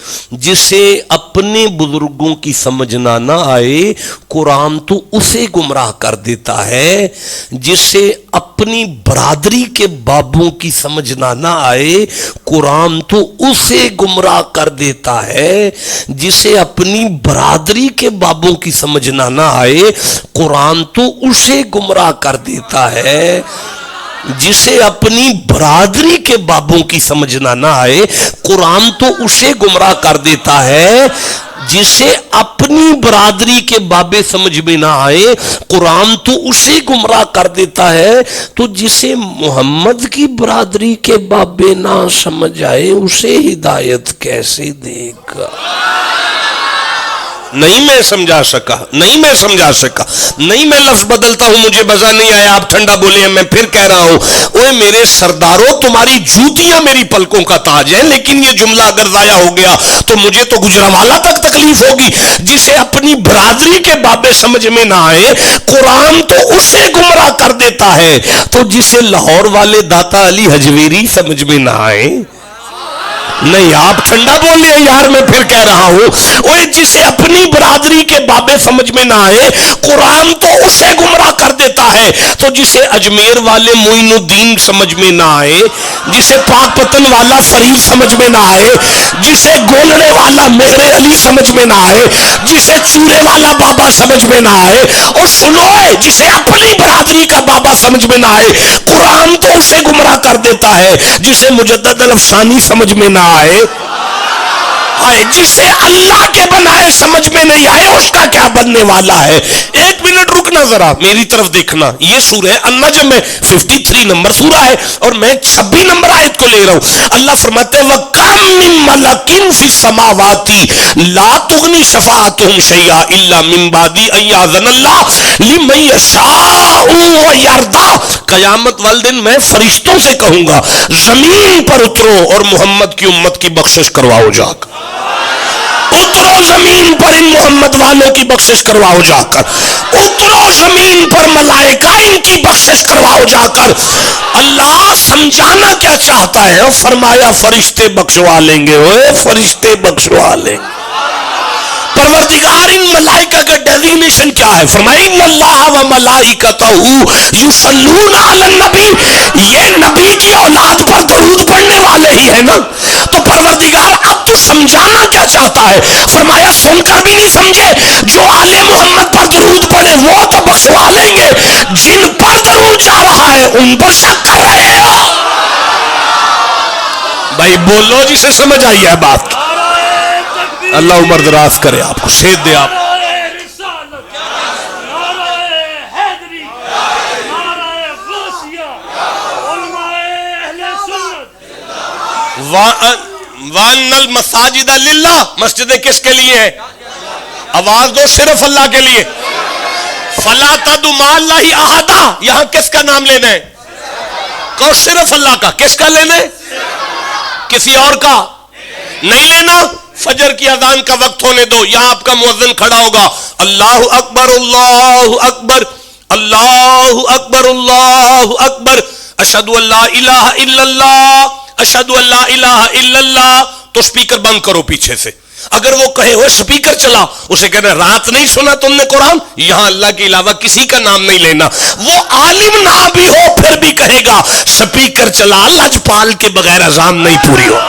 جسے اپنے بزرگوں کی سمجھنا نہ آئے قرآن تو اسے گمراہ کر دیتا ہے۔ جسے اپنی برادری کے بابوں کی سمجھنا نہ آئے قرآن تو اسے گمراہ کر دیتا ہے۔ جسے اپنی برادری کے بابوں کی سمجھنا نہ آئے قرآن تو اسے گمراہ کر دیتا ہے۔ جسے اپنی برادری کے بابوں کی سمجھنا نہ آئے قرآن تو اسے گمراہ کر دیتا ہے۔ جسے اپنی برادری کے بابے سمجھ میں نہ آئے قرآن تو اسے گمراہ کر دیتا ہے۔ تو جسے محمد کی برادری کے بابے نہ سمجھ آئے اسے ہدایت کیسے دے گا؟ نہیں میں سمجھا سکا، نہیں میں لفظ بدلتا ہوں، مجھے مزہ نہیں آیا، آپ ٹھنڈا بولے ہیں، میں پھر کہہ رہا ہوں، اوے میرے سرداروں تمہاری جوتیاں میری پلکوں کا تاج ہے، لیکن یہ جملہ اگر ضائع ہو گیا تو مجھے تو گجرانوالہ تک تکلیف ہوگی۔ جسے اپنی برادری کے بابے سمجھ میں نہ آئے قرآن تو اسے گمراہ کر دیتا ہے۔ تو جسے لاہور والے داتا علی حجویری سمجھ میں نہ آئے، نہیں آپ ٹھنڈا بولے یار، میں پھر کہہ رہا ہوں، اوے جسے اپنی برادری کے بابے سمجھ میں نہ آئے قرآن تو اسے گمراہ کر دیتا ہے۔ تو جسے اجمیر والے معین الدین سمجھ میں نہ آئے، جسے پاک پتن والا فرید سمجھ میں نہ آئے، جسے گولڑے والا مہر علی سمجھ میں نہ آئے، جسے چورے والا بابا سمجھ میں نہ آئے، اور سنو، جسے اپنی برادری کا بابا سمجھ میں نہ آئے قرآن تو اسے گمراہ کر دیتا ہے۔ جسے مجدد الافسانی سمجھ میں نہ آئے، جسے اللہ کے بنائے سمجھ میں نہیں آئے اس کا کیا بننے والا ہے۔ ایک منٹ رکنا، ذرا میری طرف دیکھنا، یہ سورہ النجم میں 53 نمبر سورہ ہے اور میں 26 نمبر آیت کو لے رہا ہوں۔ اللہ فرماتے ہیں وَكَمْ مِن مَلَكٍ فِي السَّمَاوَاتِ لَا تُغْنِي شَفَاعَتُهُمْ شَيْئًا إِلَّا مِن بَعْدِ أَن يَأْذَنَ اللَّهُ لِمَن يَشَاءُ وَيَرْضَىٰ۔ قیامت والے دن میں فرشتوں سے کہوں گا زمین پر اترو اور محمد کی امت کی بخشش کرواؤ جا کر، اترو زمین پر ان محمد والوں کی بخشش کرواؤ جا کر، اترو زمین پر ملائکہ ان کی بخشش کرواؤ جا کر۔ اللہ سمجھانا کیا چاہتا ہے؟ فرمایا فرشتے بخشوا لیں گے، فرشتے بخشوا لیں گے۔ پروردگار ان ملائکہ کا ڈیزیگنیشن کیا ہے؟ فرمایا ان اللہ و ملائکتہ یصلون علی النبی، یہ نبی کی اولاد پر درود پڑھنے والے ہی ہیں نا. تو پروردگار اب تو سمجھانا کیا چاہتا ہے؟ فرمایا سن کر بھی نہیں سمجھے، جو آل محمد پر درود پڑھے وہ تو بخشوا لیں گے، جن پر درود جا رہا ہے ان پر شک کر رہے ہو. بھائی بولو جسے سمجھ آئی ہے بات. اللہ عمر دراز کرے آپ کو، شہید دے آپ. وَأَنَّ الْمَسَاجِدَ لِلَّهِ، مسجدیں کس کے لیے ہیں؟ آواز دو، صرف اللہ کے لیے. فَلَا تَدْعُوا مَعَ اللَّهِ أَحَدًا، یہاں کس کا نام لینا ہے؟ کہو صرف اللہ کا. کس کا لینا ہے؟ کسی اور کا نہیں لینا. فجر کی اذان کا وقت ہونے دو، یہاں آپ کا مؤذن کھڑا ہوگا، اللہ اکبر اللہ اکبر اللہ اکبر اللہ اکبر اشہد ان لا الہ الا اللہ اشہد ان لا الہ الا اللہ. تو سپیکر بند کرو پیچھے سے. اگر وہ کہے ہوئے سپیکر چلا، اسے کہنا رات نہیں سنا تم نے قرآن؟ یہاں اللہ کے علاوہ کسی کا نام نہیں لینا. وہ عالم نہ بھی ہو پھر بھی کہے گا سپیکر چلا، لجپال کے بغیر اذان نہیں پوری ہو.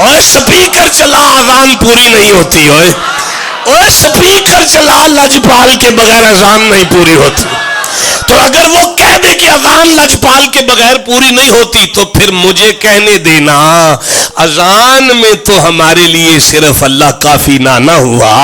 اور سپیکر چلا اذان پوری نہیں ہوتی. اور سپیکر چلا لجپال کے بغیر اذان نہیں پوری ہوتی. تو اگر وہ کہہ دے کہ اذان لجپال کے بغیر پوری نہیں ہوتی تو پھر مجھے کہنے دینا اذان میں تو ہمارے لیے صرف اللہ کافی نہ ہوا.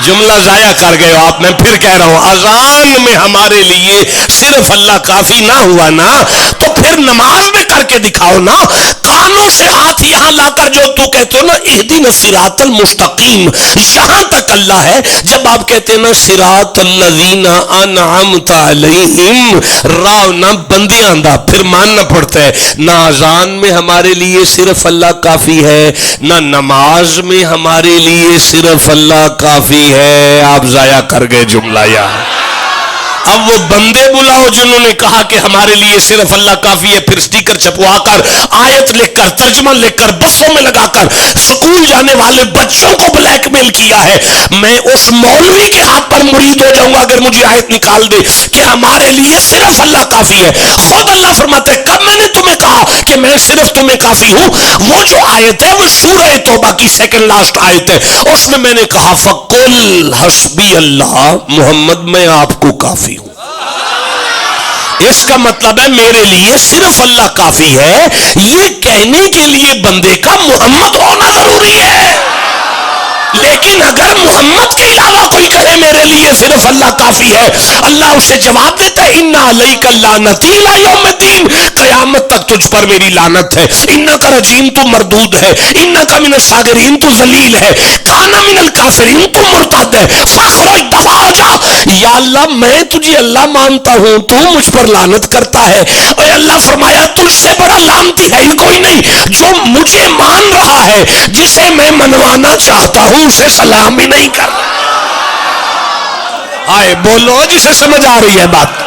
جملہ ضائع کر گئے ہو آپ. میں پھر کہہ رہا ہوں، اذان میں ہمارے لیے صرف اللہ کافی نہ ہوا نا، تو پھر نماز میں کر کے دکھاؤ نا. کانوں سے ہاتھ یہاں لا کر جو تو کہتے ہو نا اہدنا الصراط المستقیم، یہاں تک اللہ ہے. جب آپ کہتے ہیں نا صراط الذین انعمت علیہم، راو نہ بندیاں دا، پھر ماننا پڑتا ہے نہ اذان میں ہمارے لیے صرف اللہ کافی ہے، نہ نماز میں ہمارے لیے صرف اللہ کافی ہے. آپ ضائع کر گئے جملہ یہاں. اب وہ بندے بلاؤ جنہوں نے کہا کہ ہمارے لیے صرف اللہ کافی ہے، پھر سٹیکر چھپوا کر، آیت لکھ کر، ترجمہ لکھ کر، بسوں میں لگا کر سکول جانے والے بچوں کو بلیک میل کیا ہے. میں اس مولوی کے ہاتھ پر مرید ہو جاؤں گا اگر مجھے آیت نکال دے کہ ہمارے لیے صرف اللہ کافی ہے. خود اللہ فرماتے ہیں کب میں نے تمہیں کہا کہ میں صرف تمہیں کافی ہوں؟ وہ جو آیت ہے وہ سورہ توبہ کی سیکنڈ لاسٹ آیت ہے، اس میں میں نے کہا فَقُلْ حَسْبِيَ اللَّهُ، محمد میں آپ کو کافی ہوں. اس کا مطلب ہے میرے لیے صرف اللہ کافی ہے. یہ کہنے کے لیے بندے کا محمد ہونا ضروری ہے. لیکن اگر محمد کے علاوہ کوئی کہے میرے لیے صرف اللہ کافی ہے، اللہ اسے جواب دیتا ہے اِنَّ عَلَيْكَ اللَّعْنَةَ إِلَىٰ يَوْمِ الدِّينِ، قیامت تک تجھ پر میری لعنت ہے. اِنَّكَ رَجِيمٌ، تو مردود ہے. اِنَّكَ مِنَ الصَّاغِرِينَ، تو ذلیل ہے. كَانَ مِنَ الْكَافِرِينَ، تو مرتد ہے. فَاخْرُجْ، دفع ہو جا. یا اللہ میں تجھے اللہ مانتا ہوں، تو مجھ پر لعنت کرتا ہے. اور اللہ فرمایا تجھ سے بڑا لعنتی ہے ہی کوئی نہیں. جو مجھے مان رہا ہے، جسے میں منوانا چاہتا ہوں، اسے سلام ہی نہیں کر رہا. آئے بولو جسے سمجھ آ رہی ہے بات.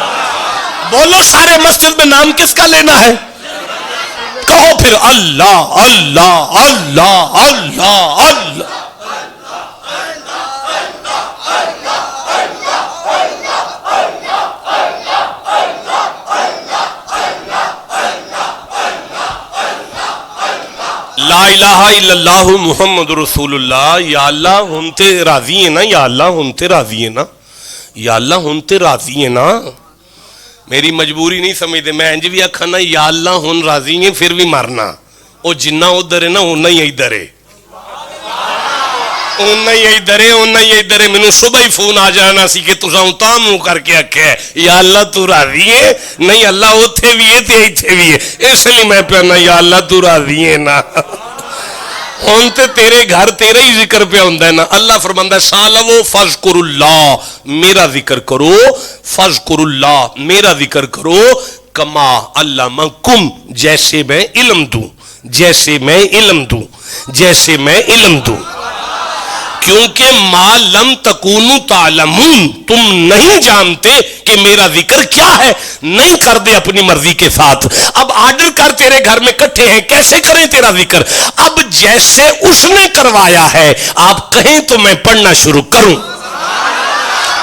بولو سارے مسجد میں نام کس کا لینا ہے؟ کہو پھر اللہ اللہ اللہ اللہ اللہ. لا الہ الا اللہ محمد رسول اللہ. یا اللہ ہم تے راضی ہیں نا، یا اللہ ہم تے راضی ہیں نا، یا اللہ ہم تے راضی ہیں نا. میری مجبوری نہیں سمجھتے. میں انج بھی آکھا نا یا اللہ ہن راضی ہیں پھر بھی مرنا. او جنہ ادھر ہے نا اونا ہی ادھر ہے، اونا ہی ادھر ہے، اونا ہی ادھر ہے. مینوں صبح ہی فون آ جانا سی کہ تساں تاں منہ کر کے آکھیا یا اللہ تو راضی ہے. نہیں اللہ اوتھے بھی ہے تے ایتھے بھی ہے، اس لیے میں پہنا یا اللہ تو راضی ہے نا. ہن تے تیرے گھر تیرے ہی ذکر پہ ہوندا ہے نا. اللہ فرماندا ہے سالو فذکر اللہ، میرا ذکر کرو. فذکر اللہ، میرا ذکر کرو. کما علمکم، جیسے میں علم دوں، جیسے میں علم دوں، جیسے میں علم دوں. کیونکہ ما لم تکونوا تعلمون، تم نہیں جانتے کہ میرا ذکر کیا ہے، نہیں کر دے اپنی مرضی کے ساتھ۔ اب آرڈر کر، تیرے گھر میں کٹھے ہیں، کیسے کریں تیرا ذکر؟ اب جیسے اس نے کروایا ہے آپ کہیں تو میں پڑھنا شروع کروں۔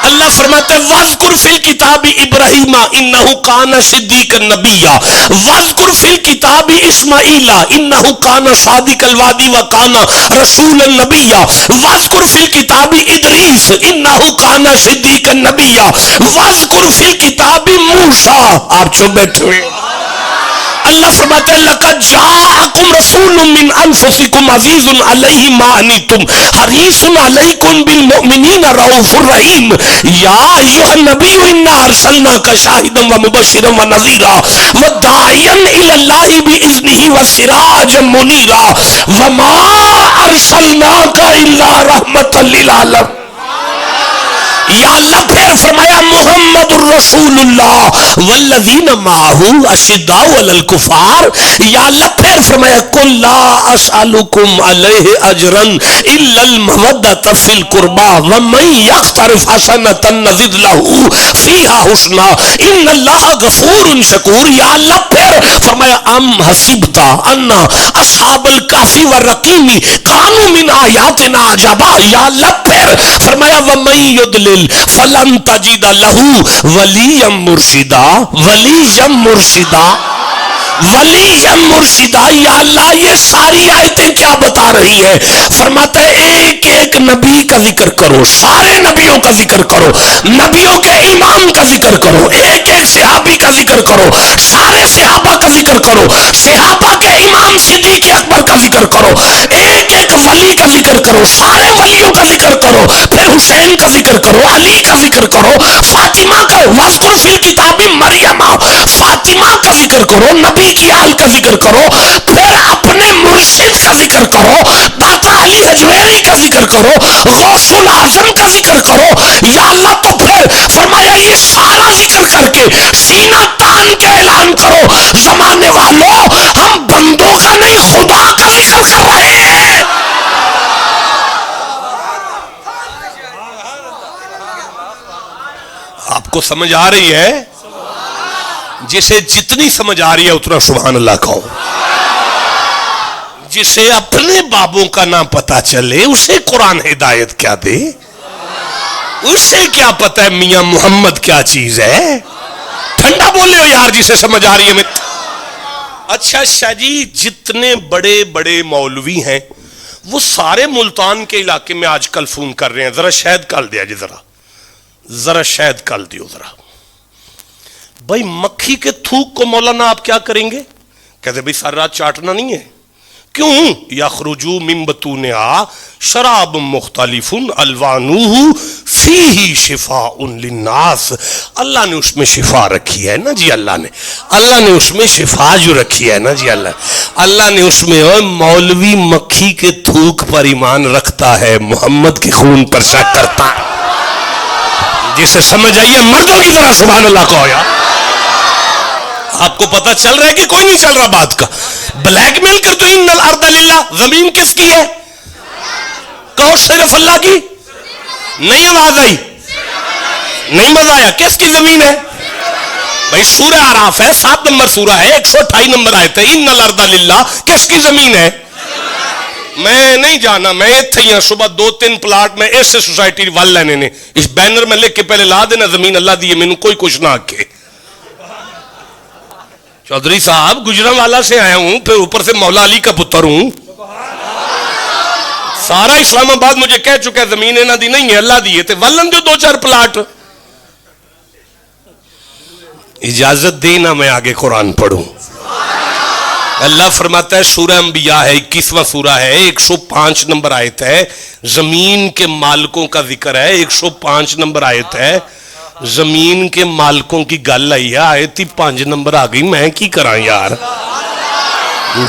اللہ فرماتا ہے وَاذْكُرْ فِي الْكِتَابِ إِبْرَاهِيمَ إِنَّهُ كَانَ صِدِّيقًا نَبِيًّا وَاذْكُرْ فِي الْكِتَابِ إِسْمَاعِيلَ إِنَّهُ كَانَ صَادِقَ الْوَعْدِ وَكَانَ رَسُولًا نَبِيًّا وَاذْكُرْ فِي الْكِتَابِ إِدْرِيسَ إِنَّهُ كَانَ صِدِّيقًا نَبِيًّا وَاذْكُرْ فِي الْكِتَابِ موسیٰ۔ آپ چپ بیٹھے ہوئے، اللہ فرماتا ہے لَقَدْ جَاءَكُمْ رَسُولٌ مِّنْ أَنفُسِكُمْ عَزِيزٌ عَلَيْهِ مَا عَنِتُّمْ حَرِيصٌ عَلَيْكُمْ بِالْمُؤْمِنِينَ رَءُوفٌ رَحِيمٌ يَا أَيُّهَا النَّبِيُّ إِنَّا أَرْسَلْنَاكَ شَاهِدًا وَمُبَشِّرًا وَنَذِيرًا وَدَاعِيًا إِلَى اللَّهِ بِإِذْنِهِ وَسِرَاجًا مُنِيرًا وَمَا أَرْسَلْنَاكَ إِلَّا رَحْمَةً لِلْعَالَمِينَ۔ یا اللہ پھر فرمایا محمد الرسول اللہ والذین معہ اشداء علی الکفار۔ یا اللہ پھر فرمایا قل لا اسألکم علیہ اجرا الا المودۃ فی القربى ومن یقترف حسنۃ نزد لہ فیہا حسنا ان اللہ غفور شکور۔ یا اللہ پھر فرمایا ام حسبت ان اصحاب الکہف والرقیم کانوا من آیاتنا عجبا۔ یا اللہ پھر فرمایا ومن یضلل فلن تجد لہو ولیا مرشدا، ولیا مرشدا، ولیا مرشدا۔ یا اللہ یہ ساری آیتیں کیا بتا رہی ہے؟ فرماتا ہے ایک ایک نبی کا ذکر کرو، سارے نبیوں کا ذکر کرو، نبیوں کے امام کا ذکر کرو، ایک ایک صحابی کا ذکر کرو، سارے صحابہ کا ذکر کرو، صحابہ کے امام صدیق اکبر کا ذکر کرو، ایک ایک ولی کا ذکر کرو، سارے ولیوں کا ذکر کرو، پھر حسین کا ذکر کرو، علی کا ذکر کرو، فاطمہ کا وَاذْكُرْ فِي الْكِتَابِ مریم، فاطمہ کا ذکر کرو، نبی کی آل کا ذکر کرو، پھر اپنے مرشد کا ذکر کرو، داتا علی حجویری کا ذکر کرو، غوث الاعظم کا ذکر کرو۔ یا اللہ تو پھر فرمایا یہ سارا ذکر کر کے سینہ تان کے اعلان کرو زمانے والوں ہم بندوں کا نہیں خدا کا ذکر کر رہے ہیں۔ آپ کو سمجھ آ رہی ہے؟ جسے جتنی سمجھ آ رہی ہے اتنا سبحان اللہ کہو۔ جسے اپنے بابوں کا نہ پتا چلے اسے قرآن ہدایت کیا دے؟ اسے کیا پتا ہے میاں محمد کیا چیز ہے؟ ٹھنڈا بولے ہو یار جسے سمجھ آ رہی ہے۔ اچھا شاہ جی جتنے بڑے بڑے مولوی ہیں وہ سارے ملتان کے علاقے میں آج کل فون کر رہے ہیں ذرا شہد کال دیا جی، ذرا شہد کال دیو ذرا۔ بھائی مکھی کے تھوک کو مولانا آپ کیا کریں گے؟ کہتے بھائی ساری رات چاٹنا نہیں ہے۔ کیوں؟ یخرجو من بطونہا شراب مختلف الوانہ فیہ شفاء للناس۔ اللہ نے اس میں شفا رکھی ہے نا جی، اللہ نے اس میں شفا جو رکھی ہے نا جی، اللہ نے اس میں۔ مولوی مکھی کے تھوک پر ایمان رکھتا ہے، محمد کے خون پر شک کرتا ہے۔ جسے سمجھ آئیے مردوں کی طرح سبحان اللہ کہو یار۔ آپ کو پتا چل رہا ہے کہ کوئی نہیں چل رہا بات کا؟ بلیک میل کر دو ان الارض للہ، زمین کس کی ہے؟ کہو صرف اللہ کی۔ نہیں آواز آئی؟ نہیں مزہ آیا؟ کس کی زمین ہے بھائی؟ سورہ اعراف ہے، 7 نمبر سورہ ہے، 128 نمبر آیت ہے، ان الارض للہ۔ کس کی زمین ہے؟ میں نہیں جانا، میں اتھے صبح 2-3 پلاٹ میں ایسے سوسائٹی وال لینے نے اس بینر میں لکھ کے پہلے لا دینا زمین اللہ دی ہے، میں نے کوئی کچھ نہ آکے۔ چودھری صاحب گجرانوالہ سے آیا ہوں، پھر اوپر سے مولا علی کا پتر ہوں، سارا اسلام آباد مجھے کہہ چکا ہے زمین نہ دی نہیں ہے اللہ دیے تھے، ولن جو 2-4 پلاٹ۔ اجازت دینا میں آگے قرآن پڑھوں۔ اللہ فرماتا ہے سورہ انبیاء ہے، 21واں سورہ ہے، 105 نمبر آیت ہے، زمین کے مالکوں کا ذکر ہے، 105 نمبر آیت ہے، زمین کے مالکوں کی گل آئی ہے، آیت ہی 5 نمبر آ گئی، میں کی کراں یار؟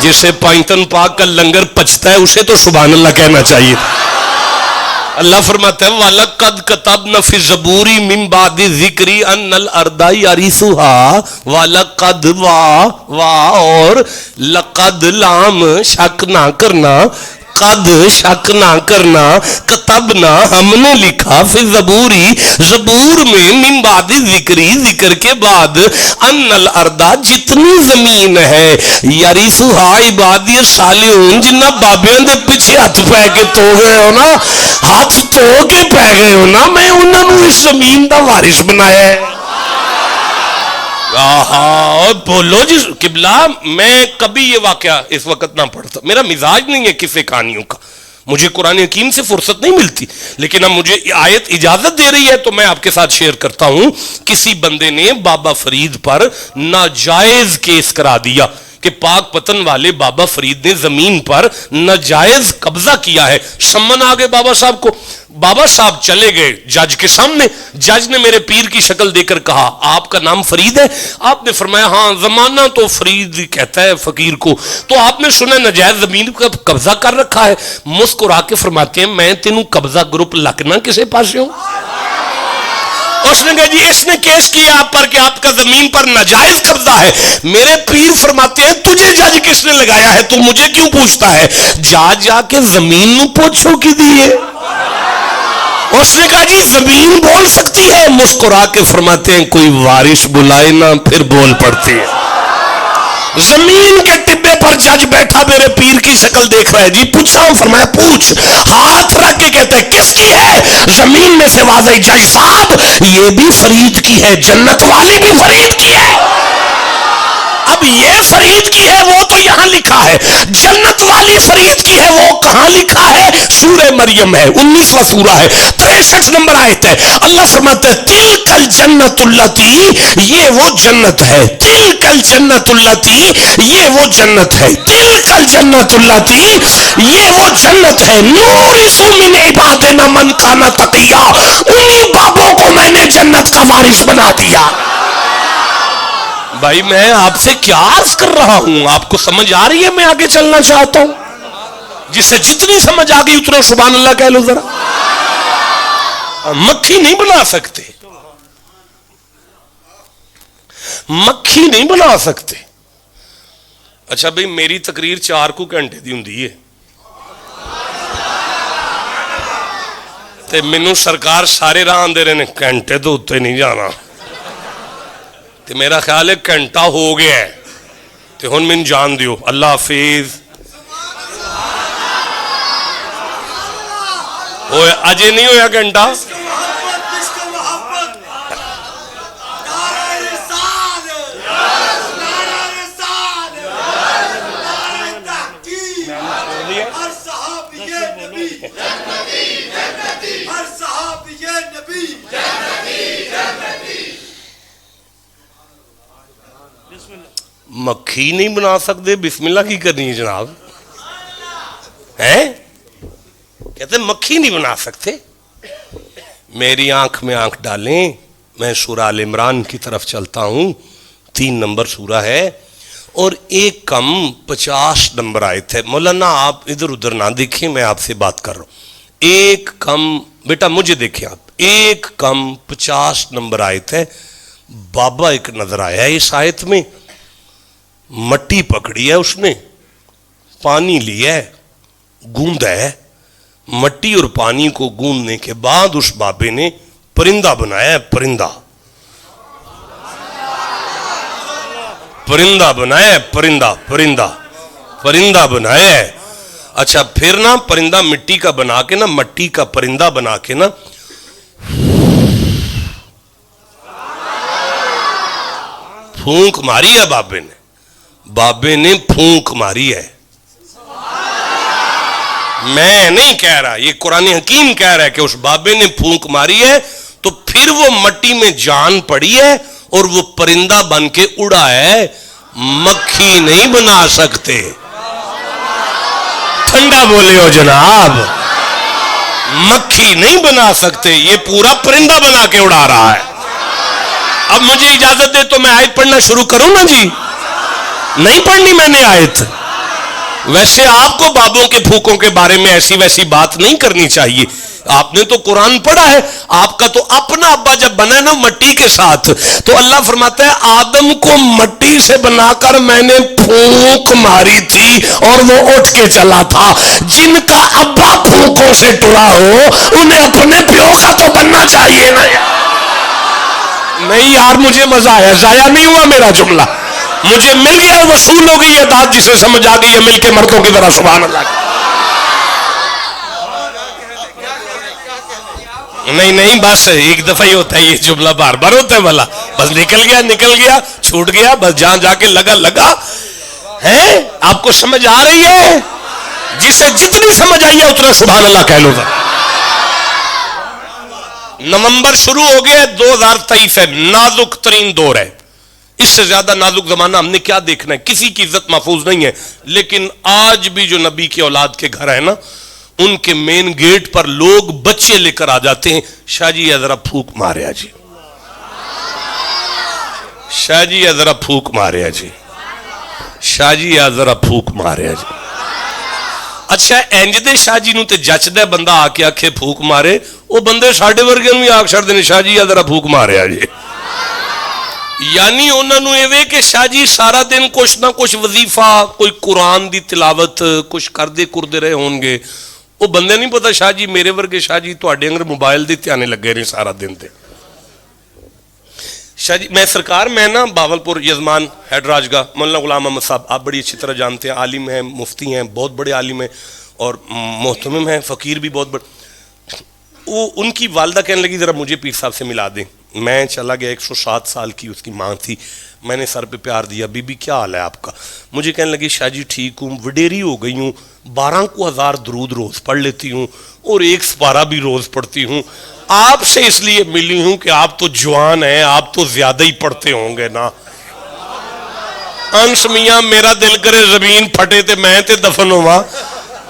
جسے پائنتن پاک کا لنگر پچتا ہے اسے تو سبحان اللہ کہنا چاہیے۔ اللہ فرماتا ہے وَلَقَدْ كَتَبْنَا فِي الزَّبُورِ مِن بَعْدِ الذِّكْرِ أَنَّ الْأَرْضَ يَرِثُهَا وَلَقَدْ اور لقد لام شک نہ کرنا قد شک نہ کرنا، کتبنا ہم نے لکھا، فی زبوری زبور میں، من بعد ذکری ذکر کے بعد، ان الارض جتنی زمین ہے، یرثھا عبادی الصالحون، جنہ بابیاں دے پیچھے ہاتھ پہ کے تو گئے ہو نا، ہاتھ تو کے پہ گئے ہو نا، میں انہوں نے اس زمین دا وارث بنایا ہے۔ بولو جی قبلہ، میں کبھی یہ واقعہ اس وقت نہ پڑھتا، میرا مزاج نہیں ہے کسی کہانیوں کا، مجھے قرآن حکیم سے فرصت نہیں ملتی، لیکن اب مجھے آیت اجازت دے رہی ہے تو میں آپ کے ساتھ شیئر کرتا ہوں۔ کسی بندے نے بابا فرید پر ناجائز کیس کرا دیا کہ پاک پتن والے بابا فرید نے زمین پر ناجائز قبضہ کیا ہے، سمن آگے بابا صاحب کو، بابا صاحب چلے گئے جج کے سامنے، جج نے میرے پیر کی شکل دے کر کہا آپ کا نام فرید ہے؟ آپ نے فرمایا ہاں، زمانہ تو فرید کہتا ہے فقیر کو، تو آپ نے سنا ناجائز زمین کا قبضہ کر رکھا ہے؟ مسکرا کے فرماتے ہیں میں تینوں قبضہ گروپ لکنا کسے پاسے ہوں؟ اس نے کہا جی اس نے کیس کیا آپ پر کہ آپ کا زمین پر ناجائز قبضہ ہے۔ میرے پیر فرماتے ہیں تجھے جج کس نے لگایا ہے، تو مجھے کیوں پوچھتا ہے؟ جا کے زمین نو پوچھو کی دیئے۔ اس نے کہا جی زمین بول سکتی ہے؟ مسکرا کے فرماتے ہیں کوئی وارث بلائے نہ پھر بول پڑتی ہے۔ زمین کے ٹبے پر جج بیٹھا میرے پیر کی شکل دیکھ رہا ہے، جی پوچھا ہوں، فرمایا پوچھ، ہاتھ رکھ کے کہتے ہیں کس کی ہے؟ زمین میں سے واضح، جج صاحب یہ بھی فرید کی ہے، جنت والی بھی فرید کی ہے۔ اب یہ فرید کی ہے وہ تو یہاں لکھا ہے، جنت والی فرید کی ہے وہ کہاں لکھا ہے؟ سورہ مریم ہے، 19واں سورہ ہے، 63 نمبر آیت ہے۔ اللہ فرماتا ہے تلک الجنت اللاتی، یہ وہ جنت ہے، تلک الجنت اللاتی، یہ وہ جنت ہے، تلک الجنت اللاتی، یہ وہ جنت ہے، نورث من عبادنا من کان تقیا، انہی بابوں کو میں نے جنت کا وارث بنا دیا۔ بھائی میں آپ سے کیا عرض کر رہا ہوں، آپ کو سمجھ آ رہی ہے؟ میں آگے چلنا چاہتا ہوں، جسے جتنی سمجھ آ گئی اتنا سبحان اللہ کہہ لو ذرا۔ مکھی نہیں بنا سکتے، مکھی نہیں بنا سکتے۔ اچھا بھئی میری تقریر 4 گھنٹے دی ہوندی ہے تے مینوں سرکار سارے راہ آندے رہے نے گھنٹے تو اتنے نہیں جانا، تے میرا خیال ہے گھنٹہ ہو گیا ہے تے ہن من جان دیو۔ اللہ حافظ۔ اجے نہیں ہویا گھنٹہ، مکھی نہیں بنا سکتے، بسم اللہ کی کرنی ہے جناب؟ ہیں کہتے مکھی نہیں بنا سکتے۔ میری آنکھ میں آنکھ ڈالیں، میں سورہ آل عمران کی طرف چلتا ہوں، 3 نمبر سورہ ہے اور 1:50 نمبر آیت ہے۔ مولانا آپ ادھر ادھر نہ دیکھیں، میں آپ سے بات کر رہا ہوں۔ 1 بیٹا مجھے دیکھیں آپ، 1:50 نمبر آیت ہے۔ بابا ایک نظر آیا ہے اس آیت میں، مٹی پکڑی ہے اس نے، پانی لیا ہے، گوندا ہے، مٹی اور پانی کو گوندنے کے بعد اس بابے نے پرندہ بنایا ہے، پرندہ بنایا ہے، پرندہ بنایا ہے۔ اچھا پھر نا پرندہ مٹی کا بنا کے نا، مٹی کا پرندہ بنا کے نا پھونک ماری ہے بابے نے پھونک ماری ہے۔ میں نہیں کہہ رہا، یہ قرآن حکیم کہہ رہا ہے کہ اس بابے نے پھونک ماری ہے تو پھر وہ مٹی میں جان پڑی ہے اور وہ پرندہ بن کے اڑا ہے۔ مکھی نہیں بنا سکتے، ٹھنڈا بولے ہو جناب، مکھی نہیں بنا سکتے، یہ پورا پرندہ بنا کے اڑا رہا ہے۔ اب مجھے اجازت دے تو میں آیت پڑھنا شروع کروں نا جی؟ نہیں پڑھنی میں نے آیت، ویسے آپ کو بابوں کے پھوکوں کے بارے میں ایسی ویسی بات نہیں کرنی چاہیے. آپ نے تو قرآن پڑھا ہے. آپ کا تو اپنا ابا جب بنا ہے نا مٹی کے ساتھ, تو اللہ فرماتا ہے آدم کو مٹی سے بنا کر میں نے پھونک ماری تھی اور وہ اٹھ کے چلا تھا. جن کا ابا پھونکوں سے ٹرا ہو انہیں اپنے پیو کا تو بننا چاہیے نا یار. نہیں یار مجھے مزہ آیا, ضائع نہیں ہوا میرا جملہ, مجھے مل گیا, وصول ہو گئی یہ داد, جسے سمجھ آ گئی ہے مل کے مردوں کی طرح سبحان اللہ. نہیں بس ایک دفعہ ہی ہوتا ہے یہ جملہ, بار بار ہوتا ہے بھلا, بس نکل گیا چھوٹ گیا, بس جہاں جا کے لگا ہے. آپ کو سمجھ آ رہی ہے؟ جسے جتنی سمجھ آئی ہے اتنا سبحان اللہ کہہ لو. نومبر شروع ہو گیا, 2023 ہے, نازک ترین دور ہے. اس سے زیادہ نازک زمانہ ہم نے کیا دیکھنا ہے؟ کسی کی عزت محفوظ نہیں ہے, لیکن آج بھی جو نبی کی اولاد کے گھر ہے نا, ان کے مین گیٹ پر لوگ بچے لے کر آ جاتے ہیں. شاہ جی یہ ذرا پھونک مارے جی, شاہ جی یہ ذرا پھونک مارے جی, شاہ جی یہ ذرا پھونک مارے جی. اچھا انج دے شاہ جی نو تے جچدا بندہ آ کے آکھے پھونک مارے, وہ بندے ساڈے ورگے نوں ہی آکھ چھڑدے نے شاہ جی یہ ذرا پھونک مارے جی. یعنی انہوں نے یہ کہ شاہ جی سارا دن کچھ نہ کچھ وظیفہ, کوئی قرآن دی تلاوت کچھ کردے رہے ہون گے. وہ بندے نہیں پتا شاہ جی میرے ورگے شاہ جی تواڈے انگر موبائل دے دھیانے لگے رہے سارا دن تے. شاہ جی میں سرکار میں نا باولپور یزمان ہیڈ راج گاہ مولانا غلام احمد صاحب آپ بڑی اچھی طرح جانتے ہیں, عالم ہیں, مفتی ہیں, بہت بڑے عالم ہیں اور محتمم ہیں, فقیر بھی بہت بڑے. وہ ان کی والدہ کہنے لگی ذرا مجھے پیر صاحب سے ملا دیں. میں چلا گیا, 107 سال کی اس کی ماں تھی, میں نے سر پہ پیار دیا, بی بی کیا حال ہے آپ کا؟ مجھے کہنے لگی شاہ جی ٹھیک ہوں, وڈیری ہو گئی ہوں, 12,000 درود روز پڑھ لیتی ہوں اور 1 سپارہ بھی روز پڑھتی ہوں. آپ سے اس لیے ملی ہوں کہ آپ تو جوان ہیں, آپ تو زیادہ ہی پڑھتے ہوں گے نا. انس میاں میرا دل کرے زمین پھٹے تے میں تے دفن ہوا.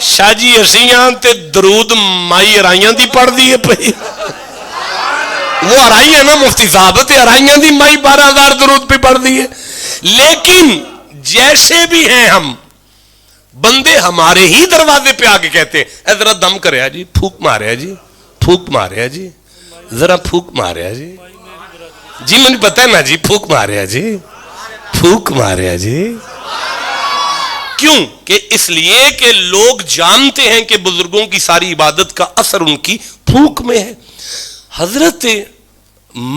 شاہ جی اسیاں تے درود مائی ارائیاں دی پڑھ دیئے پہی, وہ ارائی ہے نا مفتی صاحب, تے ارائیاں دی مائی 12,000 درود پہ پڑھ دیئے. لیکن جیسے بھی ہیں ہم بندے ہمارے ہی دروازے پہ آگے کہتے ہیں اے ذرا دم کرے جی, پھوک مارے جی, پھوک مارے جی, ذرا پھوک مارے جی, جی مجھے پتہ ہے نا جی, پھوک مارے جی, پھوک مارے جی. کیوں کہ اس لیے کہ لوگ جانتے ہیں کہ بزرگوں کی ساری عبادت کا اثر ان کی پھوک میں ہے. حضرت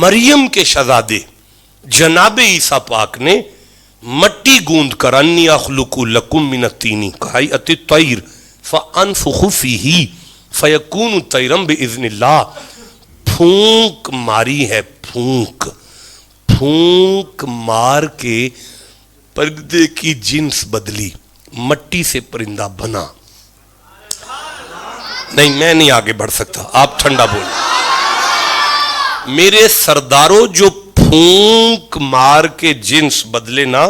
مریم کے شہزادے جناب عیسیٰ پاک نے مٹی گوند کر انی اخلق لکم من الطین کہیئۃ الطیر فانفخ فیہ فیکون طیرا باذن اللہ. پھونک ماری ہے, پھونک, پھونک مار کے پرندے کی جنس بدلی, مٹی سے پرندہ بنا. نہیں میں نہیں آگے بڑھ سکتا, آپ ٹھنڈا بولیں. میرے سرداروں جو پھونک مار کے جنس بدلے نا,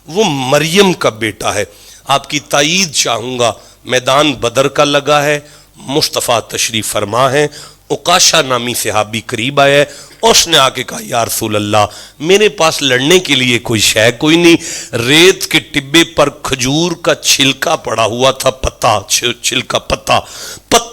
وہ مریم کا بیٹا ہے. آپ کی تائید چاہوں گا, میدان بدر کا لگا ہے, مصطفیٰ تشریف فرما ہے, اقاشہ نامی صحابی قریب آیا ہے, اس نے آ کے کہا یا رسول اللہ میرے پاس لڑنے کے لیے کوئی شے کوئی نہیں, ریت کے ٹبے پر کھجور کا چھلکا پڑا ہوا تھا, پتا چھلکا پتا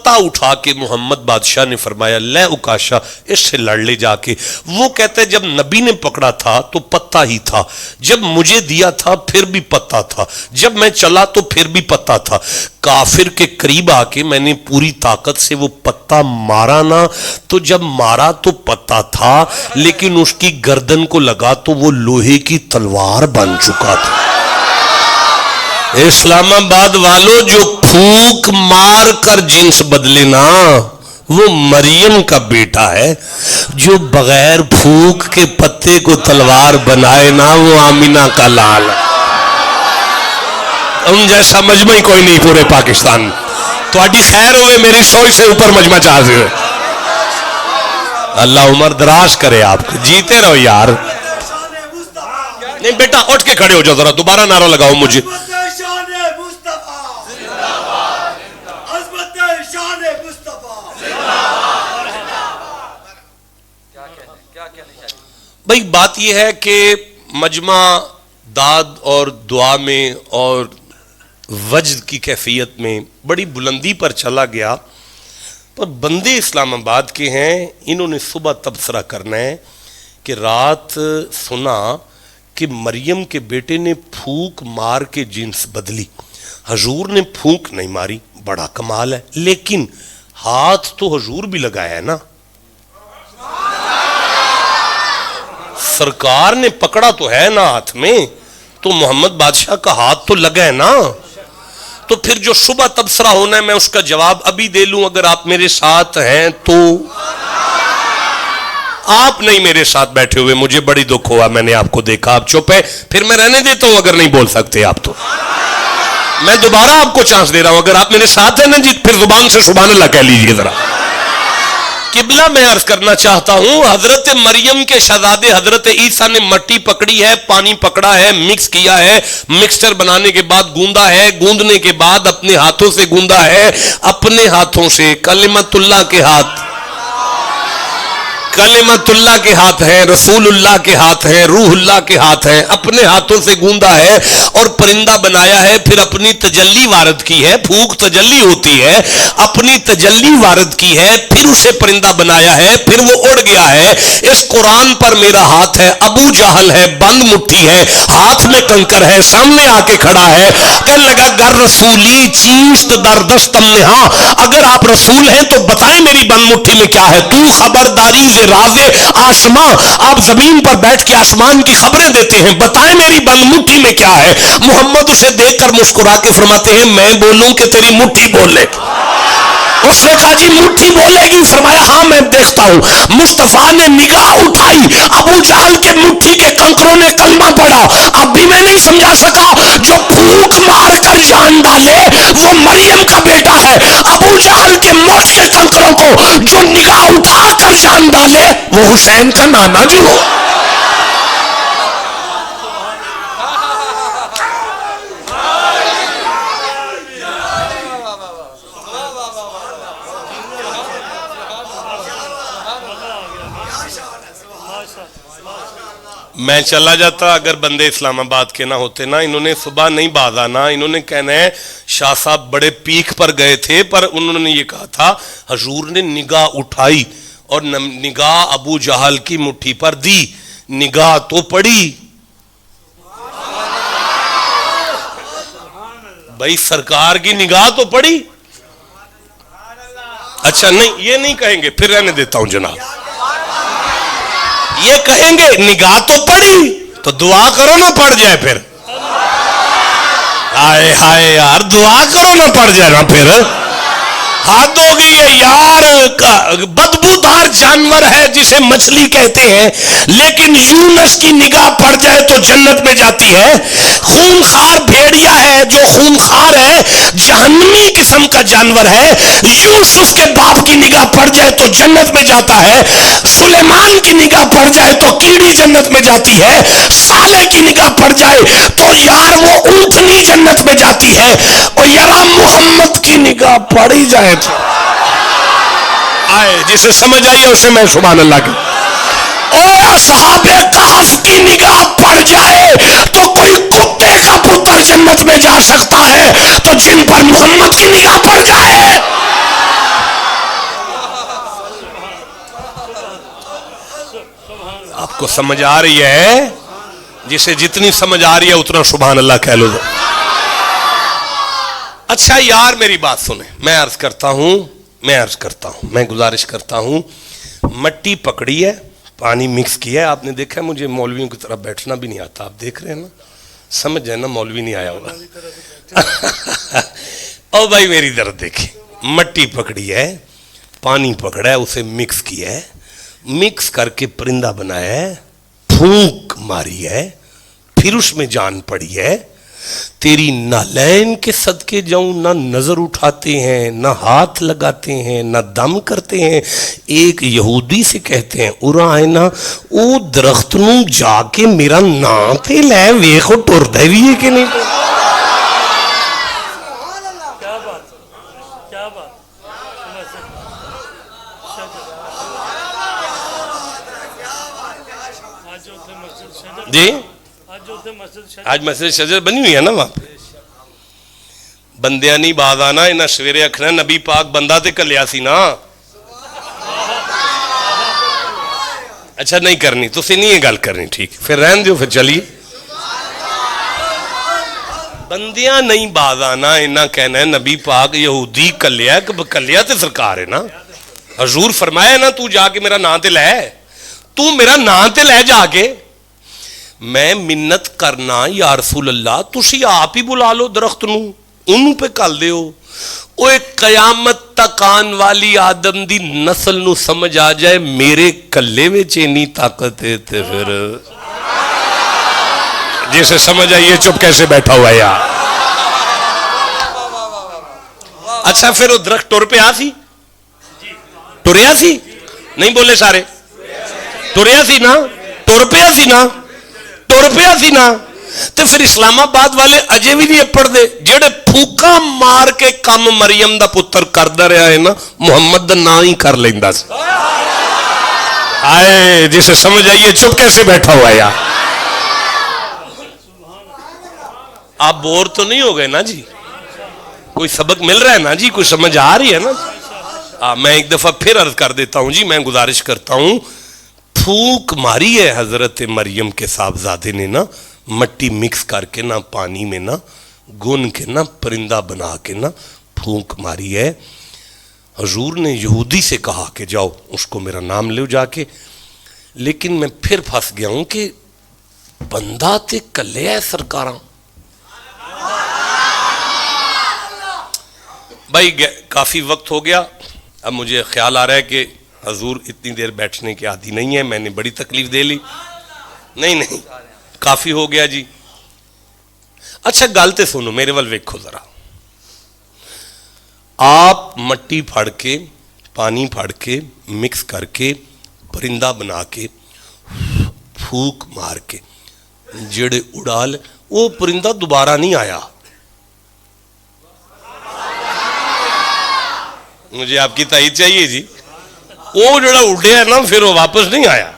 اٹھا کے محمد بادشاہ نے فرمایا لے اکاشا اس سے لڑ لے جا کے. وہ کہتا ہے جب نبی نے پکڑا تھا تو پتا ہی تھا, جب مجھے دیا تھا پھر بھی پتا تھا, جب میں چلا تو پھر بھی پتا تھا. کافر کے قریب آ کے میں نے پوری طاقت سے وہ پتا مارا نا, تو جب مارا تو پتا تھا لیکن اس کی گردن کو لگا تو وہ لوہے کی تلوار بن چکا تھا. اسلام آباد والوں جو پھونک مار کر جنس بدلے نا وہ مریم کا بیٹا ہے, جو بغیر پھونک کے پتے کو تلوار بنائے نا وہ آمینہ کا لال. ان جیسا مجمع کوئی نہیں پورے پاکستان. تو اڈی خیر ہوئے میری سوچ سے اوپر مجمع چاہتے ہوئے. اللہ عمر دراز کرے آپ کو, جیتے رہو یار. نہیں بیٹا اٹھ کے کھڑے ہو جاؤ ذرا, دوبارہ نعرہ لگاؤ مجھے. بھئی بات یہ ہے کہ مجمع داد اور دعا میں اور وجد کی کیفیت میں بڑی بلندی پر چلا گیا. پر بندے اسلام آباد کے ہیں, انہوں نے صبح تبصرہ کرنا ہے کہ رات سنا کہ مریم کے بیٹے نے پھونک مار کے جنس بدلی. حضور نے پھونک نہیں ماری, بڑا کمال ہے, لیکن ہاتھ تو حضور بھی لگایا ہے نا, سرکار نے پکڑا تو ہے نا ہاتھ میں, تو محمد بادشاہ کا ہاتھ تو لگا ہے نا. تو پھر جو صبح تبصرہ ہونا ہے میں اس کا جواب ابھی دے لوں اگر آپ میرے ساتھ ہیں تو. آپ نہیں میرے ساتھ بیٹھے ہوئے, مجھے بڑی دکھ ہوا, میں نے آپ کو دیکھا, آپ چپ ہے, پھر میں رہنے دیتا ہوں اگر نہیں بول سکتے آپ تو. میں دوبارہ آپ کو چانس دے رہا ہوں, اگر آپ میرے ساتھ ہیں نا جی پھر زبان سے سبحان اللہ کہہ لیجئے ذرا. قبلہ میں عرض کرنا چاہتا ہوں, حضرت مریم کے شہزادے حضرت عیسیٰ نے مٹی پکڑی ہے, پانی پکڑا ہے, مکس کیا ہے, مکسچر بنانے کے بعد گوندا ہے, گوندنے کے بعد اپنے ہاتھوں سے گوندا ہے, اپنے ہاتھوں سے. کلمت اللہ کے ہاتھ, کلمت اللہ کے ہاتھ ہیں, رسول اللہ کے ہاتھ ہیں, روح اللہ کے ہاتھ ہیں, اپنے ہاتھوں سے گوندا ہے اور پرندہ بنایا ہے. پھر اپنی تجلی وارد کی ہے, پھونک تجلی ہوتی ہے, اپنی تجلی وارد کی ہے, پھر اسے پرندہ بنایا ہے, پھر وہ اڑ گیا ہے. اس قرآن پر میرا ہاتھ ہے, ابو جہل ہے, بند مٹھی ہے, ہاتھ میں کنکر ہے, سامنے آ کے کھڑا ہے, کہنے لگا گر رسولی چیست در دستم نہا, اگر آپ رسول ہیں تو بتائیں میری بند مٹھی میں کیا ہے. تو خبرداری سے راز آسماں, آپ زمین پر بیٹھ کے آسمان کی خبریں دیتے ہیں, بتائیں میری بند مٹھی میں کیا ہے. محمد اسے دیکھ کر مسکرا کے فرماتے ہیں میں بولوں کہ تیری مٹھی بولے. اس نے کہا جی مٹھی بولے گی, فرمایا ہاں میں دیکھتا ہوں. مصطفیٰ نے نگاہ اٹھائی, ابو جہل کے مٹھی کے کنکروں نے کلمہ پڑھا. اب بھی میں نہیں سمجھا سکا, جو پھونک مار کر جان ڈالے وہ مریم کا بیٹا ہے, ابو جہل کے موت کے کنکروں کو جو نگاہ اٹھا کر جان ڈالے وہ حسین کا نانا جو ہو. میں چلا جاتا اگر بندے اسلام آباد کے نہ ہوتے نا, انہوں نے صبح نہیں باز آنا, انہوں نے کہنا ہے شاہ صاحب بڑے پیک پر گئے تھے, پر انہوں نے یہ کہا تھا حضور نے نگاہ اٹھائی اور نگاہ ابو جہل کی مٹھی پر دی, نگاہ تو پڑی. بھائی سرکار کی نگاہ تو پڑی. اچھا نہیں, یہ نہیں کہیں گے, پھر رہنے دیتا ہوں جناب. یہ کہیں گے نگاہ تو پڑی تو دعا کرو نہ پڑ جائے, پھر ہائے ہائے یار دعا کرو نہ پڑ جائے نا, پھر حد ہو گئی ہے یار. بدبودار جانور ہے جسے مچھلی کہتے ہیں, لیکن یونس کی نگاہ پڑ جائے تو جنت میں جاتی ہے. خونخوار بھیڑیا ہے جو خونخوار ہے, جہنمی قسم کا جانور ہے, یوسف کے باپ کی نگاہ پڑ جائے تو جنت میں جاتا ہے. سلیمان کی نگاہ پڑ جائے تو کیڑی جنت میں جاتی ہے. صالح کی نگاہ پڑ جائے تو یار وہ اونٹنی جنت میں جاتی ہے. اور یار محمد کی نگاہ پڑی جائے آئے, جسے سمجھ آئی ہے اسے میں سبحان اللہ کی. اور اصحاب کہف کی نگاہ پڑ جائے تو کوئی کتے کا پتر جنت میں جا سکتا ہے, تو جن پر محمد کی نگاہ پڑ جائے. آپ کو سمجھ آ رہی ہے, جسے جتنی سمجھ آ رہی ہے اتنا سبحان اللہ کہہ لو. اچھا یار میری بات سنیں, میں عرض کرتا ہوں, میں گزارش کرتا ہوں, مٹی پکڑی ہے, پانی مکس کیا ہے. آپ نے دیکھا ہے مجھے مولویوں کی طرح بیٹھنا بھی نہیں آتا, آپ دیکھ رہے ہیں نا, سمجھ جائے نا مولوی نہیں آیا ہوگا. او بھائی میری طرف دیکھیں, مٹی پکڑی ہے, پانی پکڑا ہے, اسے مکس کیا ہے, مکس کر کے پرندہ بنایا ہے, پھونک ماری ہے, پھر اس میں جان پڑی ہے. تیری نالین کے صدقے جاؤں, نہ نظر اٹھاتے ہیں, نہ ہاتھ لگاتے ہیں, نہ دم کرتے ہیں. ایک یہودی سے کہتے ہیں ارا ہے نا او درخت نو جا کے میرا نام تے لے ویکھو ٹردا بھی ہے کہ نہیں. جی آج مسجد شجر بنی ہوئی ہے نا وہاں پہ. بندیاں نہیں باز آنا انہاں سویرے آکھنا نبی پاک بندہ تے کلیا سی نا. اچھا نہیں کرنی تسی نہیں یہ گل کرنی ٹھیک پھر رہن دیو پھر چلیے. بندیاں نہیں باز آنا انہاں کہنا ہے نبی پاک یہودی کلیا کہ کلیا تے سرکار ہے نا. حضور فرمایا نا تو جا کے میرا نام تے لے تو میرا نام تے لے جا کے. میں منت کرنا یا رسول اللہ تسی آپ ہی بلا لو درخت نو انہوں پہ کل دیو. وہ قیامت تک آن والی آدم دی نسل نو سمجھ آ جائے میرے کلے میں چینی طاقت ہے تے پھر جیسے سمجھ آئیے چپ کیسے بیٹھا ہوا ہے یار. اچھا پھر وہ درخت ٹر پہ آ سی ٹریا سی نہیں بولے سارے ٹریا سی نا ٹر پیا سی نا ٹر پیا سی نا. تو پھر اسلام آباد والے اجے بھی نہیں پڑھ دے جڑے پھوکا مار کے کم مریم دا پتر کردا رہا ہے نا محمد دا نا ہی کر لیندا سی. آئے جسے سمجھ آئیے چپ کیسے بیٹھا ہوا ہے یار. آپ بور تو نہیں ہو گئے نا جی کوئی سبق مل رہا ہے نا جی کوئی سمجھ آ رہی ہے نا. میں ایک دفعہ پھر عرض کر دیتا ہوں جی میں گزارش کرتا ہوں پھونک ماری ہے حضرت مریم کے صاحبزادے نے نا مٹی مکس کر کے نہ پانی میں نہ گن کے نہ پرندہ بنا کے نہ پھونک ماری ہے. حضور نے یہودی سے کہا کہ جاؤ اس کو میرا نام لے جا کے. لیکن میں پھر پھنس گیا ہوں کہ بندہ تے کلے ہے سرکاراں. بھائی کافی وقت ہو گیا اب مجھے خیال آ رہا ہے کہ حضور اتنی دیر بیٹھنے کے عادی نہیں ہے میں نے بڑی تکلیف دے لی. نہیں کافی ہو گیا جی. اچھا گالتے سنو میرے ول ویکھو ذرا. آپ مٹی پھاڑ کے پانی پھاڑ کے مکس کر کے پرندہ بنا کے پھوک مار کے جڑے اڑال وہ پرندہ دوبارہ نہیں آیا. مجھے آپ کی تائید چاہیے جی. وہ جڑا اڑیا ہے نا پھر وہ واپس نہیں آیا.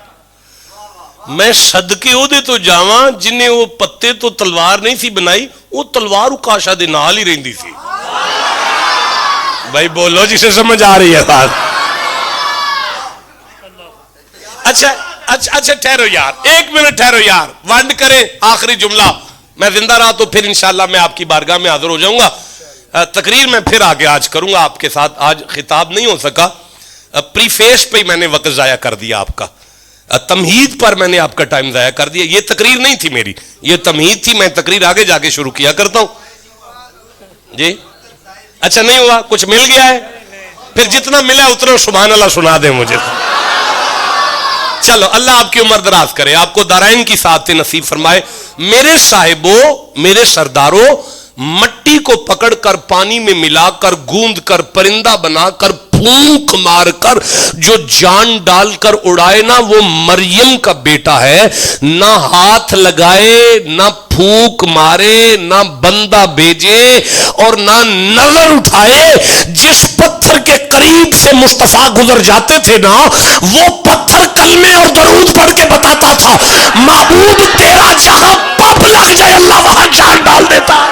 میں صدقے او دے تو جاواں جنہیں وہ پتے تو تلوار نہیں سی بنائی وہ تلوار اکاشا دے نال ہی رہندی سی. بھائی بولو جسے سمجھ آ رہی ہے بات. اچھا ٹھہرو یار ایک منٹ ٹھہرو یار ونڈ کریں آخری جملہ میں زندہ رہا تو پھر انشاءاللہ میں آپ کی بارگاہ میں حاضر ہو جاؤں گا. تقریر میں پھر آگے آج کروں گا آپ کے ساتھ. آج خطاب نہیں ہو سکا پری فیس پہ میں نے وقت ضائع کر دیا آپ کا. تمہید پر میں نے آپ کا ٹائم ضائع کر دیا. یہ تقریر نہیں تھی میری یہ تمہید تھی. میں تقریر آگے جا کے شروع کیا کرتا ہوں جی. اچھا نہیں ہوا کچھ مل گیا ہے پھر جتنا ملا اتنا سبحان اللہ سنا دیں مجھے. چلو اللہ آپ کی عمر دراز کرے آپ کو دارائن کی سعادت نصیب فرمائے. میرے صاحبوں میرے سرداروں مٹی کو پکڑ کر پانی میں ملا کر گوند کر پرندہ بنا کر پھونک مار کر جو جان ڈال کر اڑائے نا وہ مریم کا بیٹا ہے. نہ ہاتھ لگائے نہ پھونک مارے نہ بندہ بھیجے اور نہ نظر اٹھائے. جس پتھر کے قریب سے مصطفیٰ گزر جاتے تھے نا وہ پتھر کلمے اور درود پڑھ کے بتاتا تھا معبود تیرا جہاں پپ لگ جائے اللہ وہاں جان ڈال دیتا.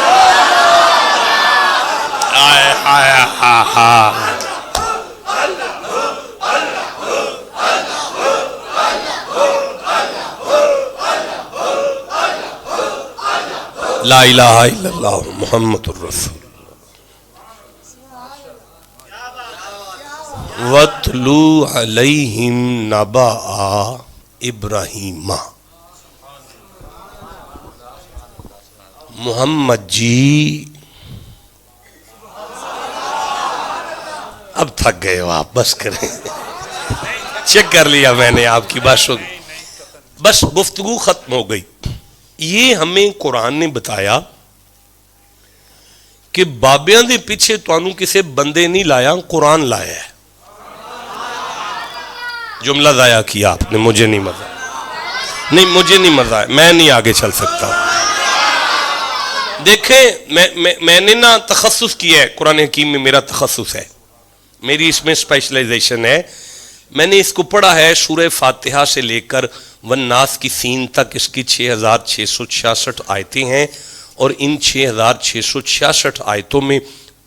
لا الہ الا اللہ محمد الرسول وَاتْلُو عَلَيْهِمْ نَبَأَ ابراہیم. محمد جی اب تھک گئے ہو آپ بس کریں. چیک کر لیا میں نے آپ کی بات بس گفتگو ختم ہو گئی. یہ ہمیں قرآن نے بتایا کہ بابیاں دے پیچھے توانوں کسے بندے نہیں لایا قرآن لایا ہے. جملہ ضائع کیا آپ نے مجھے نہیں مزہ نہیں مجھے نہیں مزہ ہے میں نہیں آگے چل سکتا. دیکھیں میں نے نا تخصص کیا ہے قرآن حکیم میں میرا تخصص ہے میری اس میں اسپیشلائزیشن ہے. میں نے اس کو پڑھا ہے سورہ فاتحہ سے لے کر والناس کی سین تک اس کی 6666 آیتیں ہیں اور ان 6666 آیتوں میں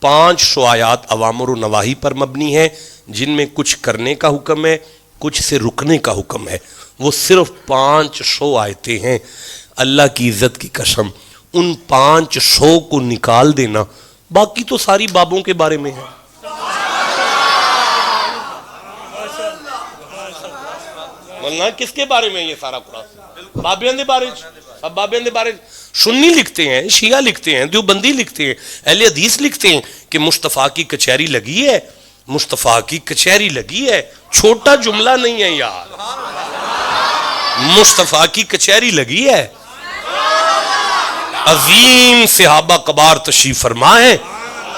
500 آیات اوامر و نواہی پر مبنی ہے، جن میں کچھ کرنے کا حکم ہے، کچھ سے رکنے کا حکم ہے۔ وہ صرف 500 آیتیں ہیں۔ اللہ کی عزت کی قسم، ان 500 کو نکال دینا، باقی تو ساری بابوں کے بارے میں ہے۔ مولانا کس کے بارے میں یہ سارا قرآن؟ بابیاں دے بارے، سب بابیاں دے بارے۔ سنی لکھتے ہیں، شیعہ لکھتے ہیں، دیوبندی لکھتے ہیں، اہل حدیث لکھتے ہیں کہ مصطفیٰ کی کچہری لگی ہے، مصطفیٰ کی کچہری لگی ہے۔ چھوٹا جملہ نہیں ہے یار، مصطفیٰ کی کچہری لگی ہے۔ عظیم صحابہ کبار تشریف فرما ہے،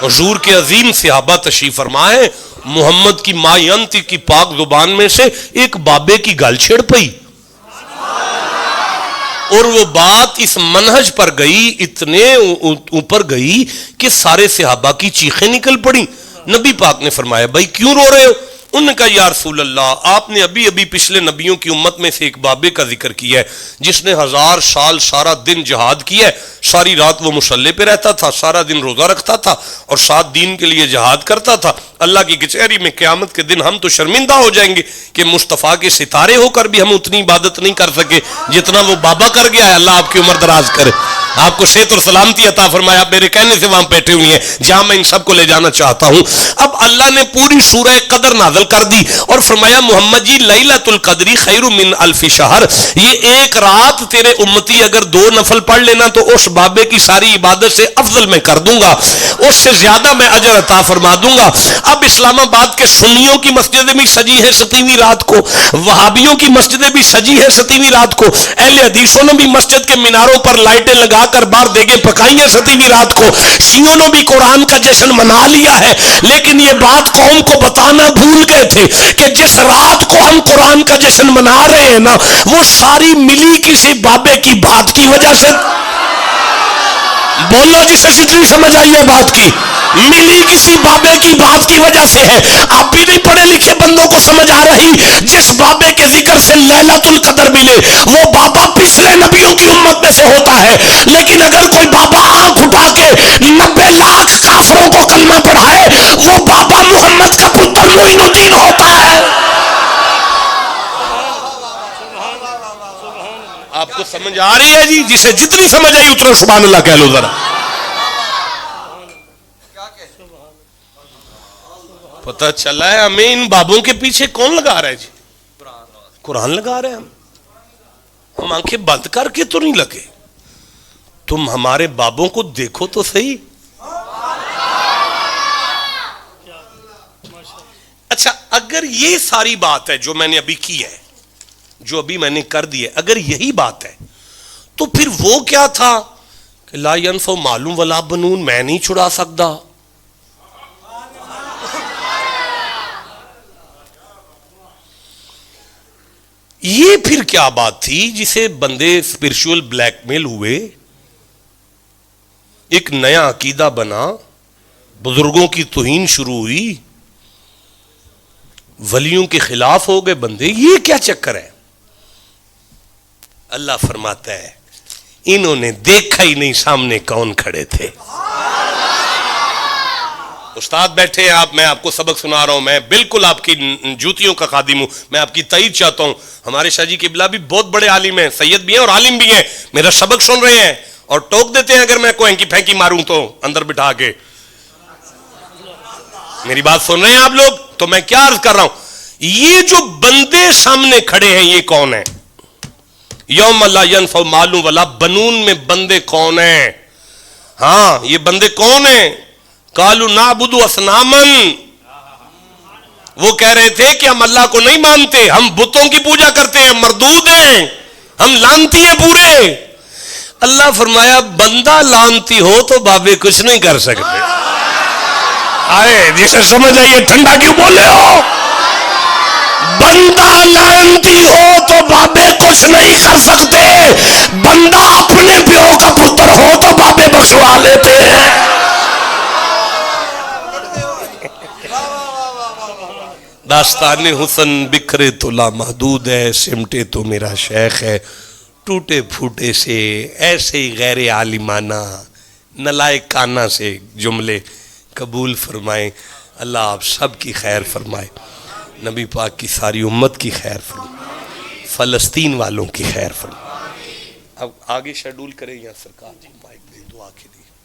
حضور کے عظیم صحابہ تشریف فرما ہے۔ محمد کی مائنتی کی پاک زبان میں سے ایک بابے کی گال چھڑ پئی، اور وہ بات اس منہج پر گئی، اتنے اوپر گئی کہ سارے صحابہ کی چیخیں نکل پڑی۔ نبی پاک نے فرمایا بھائی کیوں رو رہے ہو؟ انہوں نے کہا یا رسول اللہ، آپ نے ابھی پچھلے نبیوں کی امت میں سے ایک بابے کا ذکر کیا ہے جس نے 1000 سال سارا دن جہاد کیا ہے، ساری رات وہ مصلے پہ رہتا تھا، سارا دن روزہ رکھتا تھا اور 7 دین کے لیے جہاد کرتا تھا۔ اللہ کی کچہری میں قیامت کے دن ہم تو شرمندہ ہو جائیں گے کہ مصطفیٰ کے ستارے ہو کر بھی ہم اتنی عبادت نہیں کر سکے جتنا وہ بابا کر گیا ہے۔ اللہ آپ کی عمر دراز کرے، آپ کو صحت اور سلامتی عطا فرمایا۔ آپ میرے کہنے سے وہاں بیٹھے ہوئی ہیں جہاں میں ان سب کو لے جانا چاہتا ہوں۔ اب اللہ نے پوری سورہ قدر نازل کر دی اور فرمایا محمد جی لیلۃ القدر خیر من الف شہر، یہ ایک رات تیرے امتی اگر 2 نفل پڑھ لینا تو اس بابے کی ساری عبادت سے افضل میں کر دوں گا، اس سے زیادہ میں اجر عطا فرما دوں گا۔ اب اسلام آباد کے سنیوں کی مسجدیں بھی سجی ہیں 7ویں رات کو، وہابیوں کی مسجدیں بھی سجی ہیں 7ویں رات کو، اہل حدیثوں نے بھی مسجد کے میناروں پر لائٹیں لگا کر باہر دیگیں پکائی ہیں 7ویں رات کو، شیعوں نے بھی قرآن کا جشن منا لیا ہے۔ لیکن یہ بات قوم کو بتانا بھول گئے تھے کہ جس رات کو ہم قرآن کا جشن منا رہے ہیں نا، وہ ساری ملی کسی بابے کی بات کی وجہ سے۔ بولو جسے کتنی سمجھ آئی ہے بات کی؟ ملی کسی بابے کی بات کی وجہ سے ہے۔ آپ بھی نہیں پڑھے لکھے بندوں کو سمجھ آ رہی، جس بابے کے ذکر سے لیلۃ القدر ملے وہ بابا پچھلے نبیوں کی امت میں سے ہوتا ہے۔ لیکن اگر کوئی بابا آنکھ اٹھا کے 90 لاکھ کافروں کو کلمہ پڑھائے، وہ بابا محمد کا پتر معین الدین ہوتا ہے۔ آپ کو سمجھ آ رہی ہے جی؟ جسے جتنی سمجھ آئی اتنا سبحان اللہ کہہ لو ذرا۔ پتہ چلا ہے ہمیں ان بابوں کے پیچھے کون لگا رہا ہے جی؟ قرآن لگا رہے ہیں ہم آنکھیں بند کر کے تو نہیں لگے۔ تم ہمارے بابوں کو دیکھو تو صحیح۔ اچھا اگر یہ ساری بات ہے جو میں نے ابھی کی ہے، جو ابھی میں نے کر دی ہے، اگر یہی بات ہے تو پھر وہ کیا تھا کہ لا ینفع مال ولا بنون، میں نہیں چھڑا سکتا۔ یہ پھر کیا بات تھی جسے بندے اسپرچول بلیک میل ہوئے، ایک نیا عقیدہ بنا، بزرگوں کی توہین شروع ہوئی، ولیوں کے خلاف ہو گئے بندے، یہ کیا چکر ہے؟ اللہ فرماتا ہے انہوں نے دیکھا ہی نہیں سامنے کون کھڑے تھے۔ استاد بیٹھے ہیں آپ، میں آپ کو سبق سنا رہا ہوں، میں بالکل آپ کی جوتیوں کا خادم ہوں، میں آپ کی تائید چاہتا ہوں۔ ہمارے شاہ جی قبلہ بھی بہت بڑے عالم ہیں، سید بھی ہیں اور عالم بھی ہیں، میرا سبق سن رہے ہیں اور ٹوک دیتے ہیں اگر میں کوئی ہینکی پھینکی ماروں تو اندر بٹھا کے۔ میری بات سن رہے ہیں آپ لوگ؟ تو میں کیا عرض کر رہا ہوں، یہ جو بندے سامنے کھڑے ہیں یہ کون ہیں؟ یوم لا ینفع مال ولا بنون میں بندے کون ہیں؟ ہاں یہ بندے کون ہیں؟ قالوا نعبد اصناما، وہ کہہ رہے تھے کہ ہم اللہ کو نہیں مانتے، ہم بتوں کی پوجا کرتے ہیں، مردود ہیں، ہم لانتی ہیں پورے۔ اللہ فرمایا بندہ لانتی ہو تو بابے کچھ نہیں کر سکتے۔ آئے جسے سمجھ آئیے ٹھنڈا کیوں بولے ہو؟ بندہ لانتی ہو تو بابے کچھ نہیں کر سکتے، بندہ اپنے پیو کا پتر ہو تو بابے بخشوا لیتے ہیں۔ داستان حسن بکھرے تو لامحدود ہے، سمٹے تو میرا شیخ ہے، ٹوٹے پھوٹے سے ایسے ہی غیر عالمانہ نالائقانہ سے جملے قبول فرمائیں۔ اللہ آپ سب کی خیر فرمائے، نبی پاک کی ساری امت کی خیر فرمائے، فلسطین والوں کی خیر فرمائے۔ اب آگے شیڈول کریں یا سرکار جی مائک دیں دعا کے لیے۔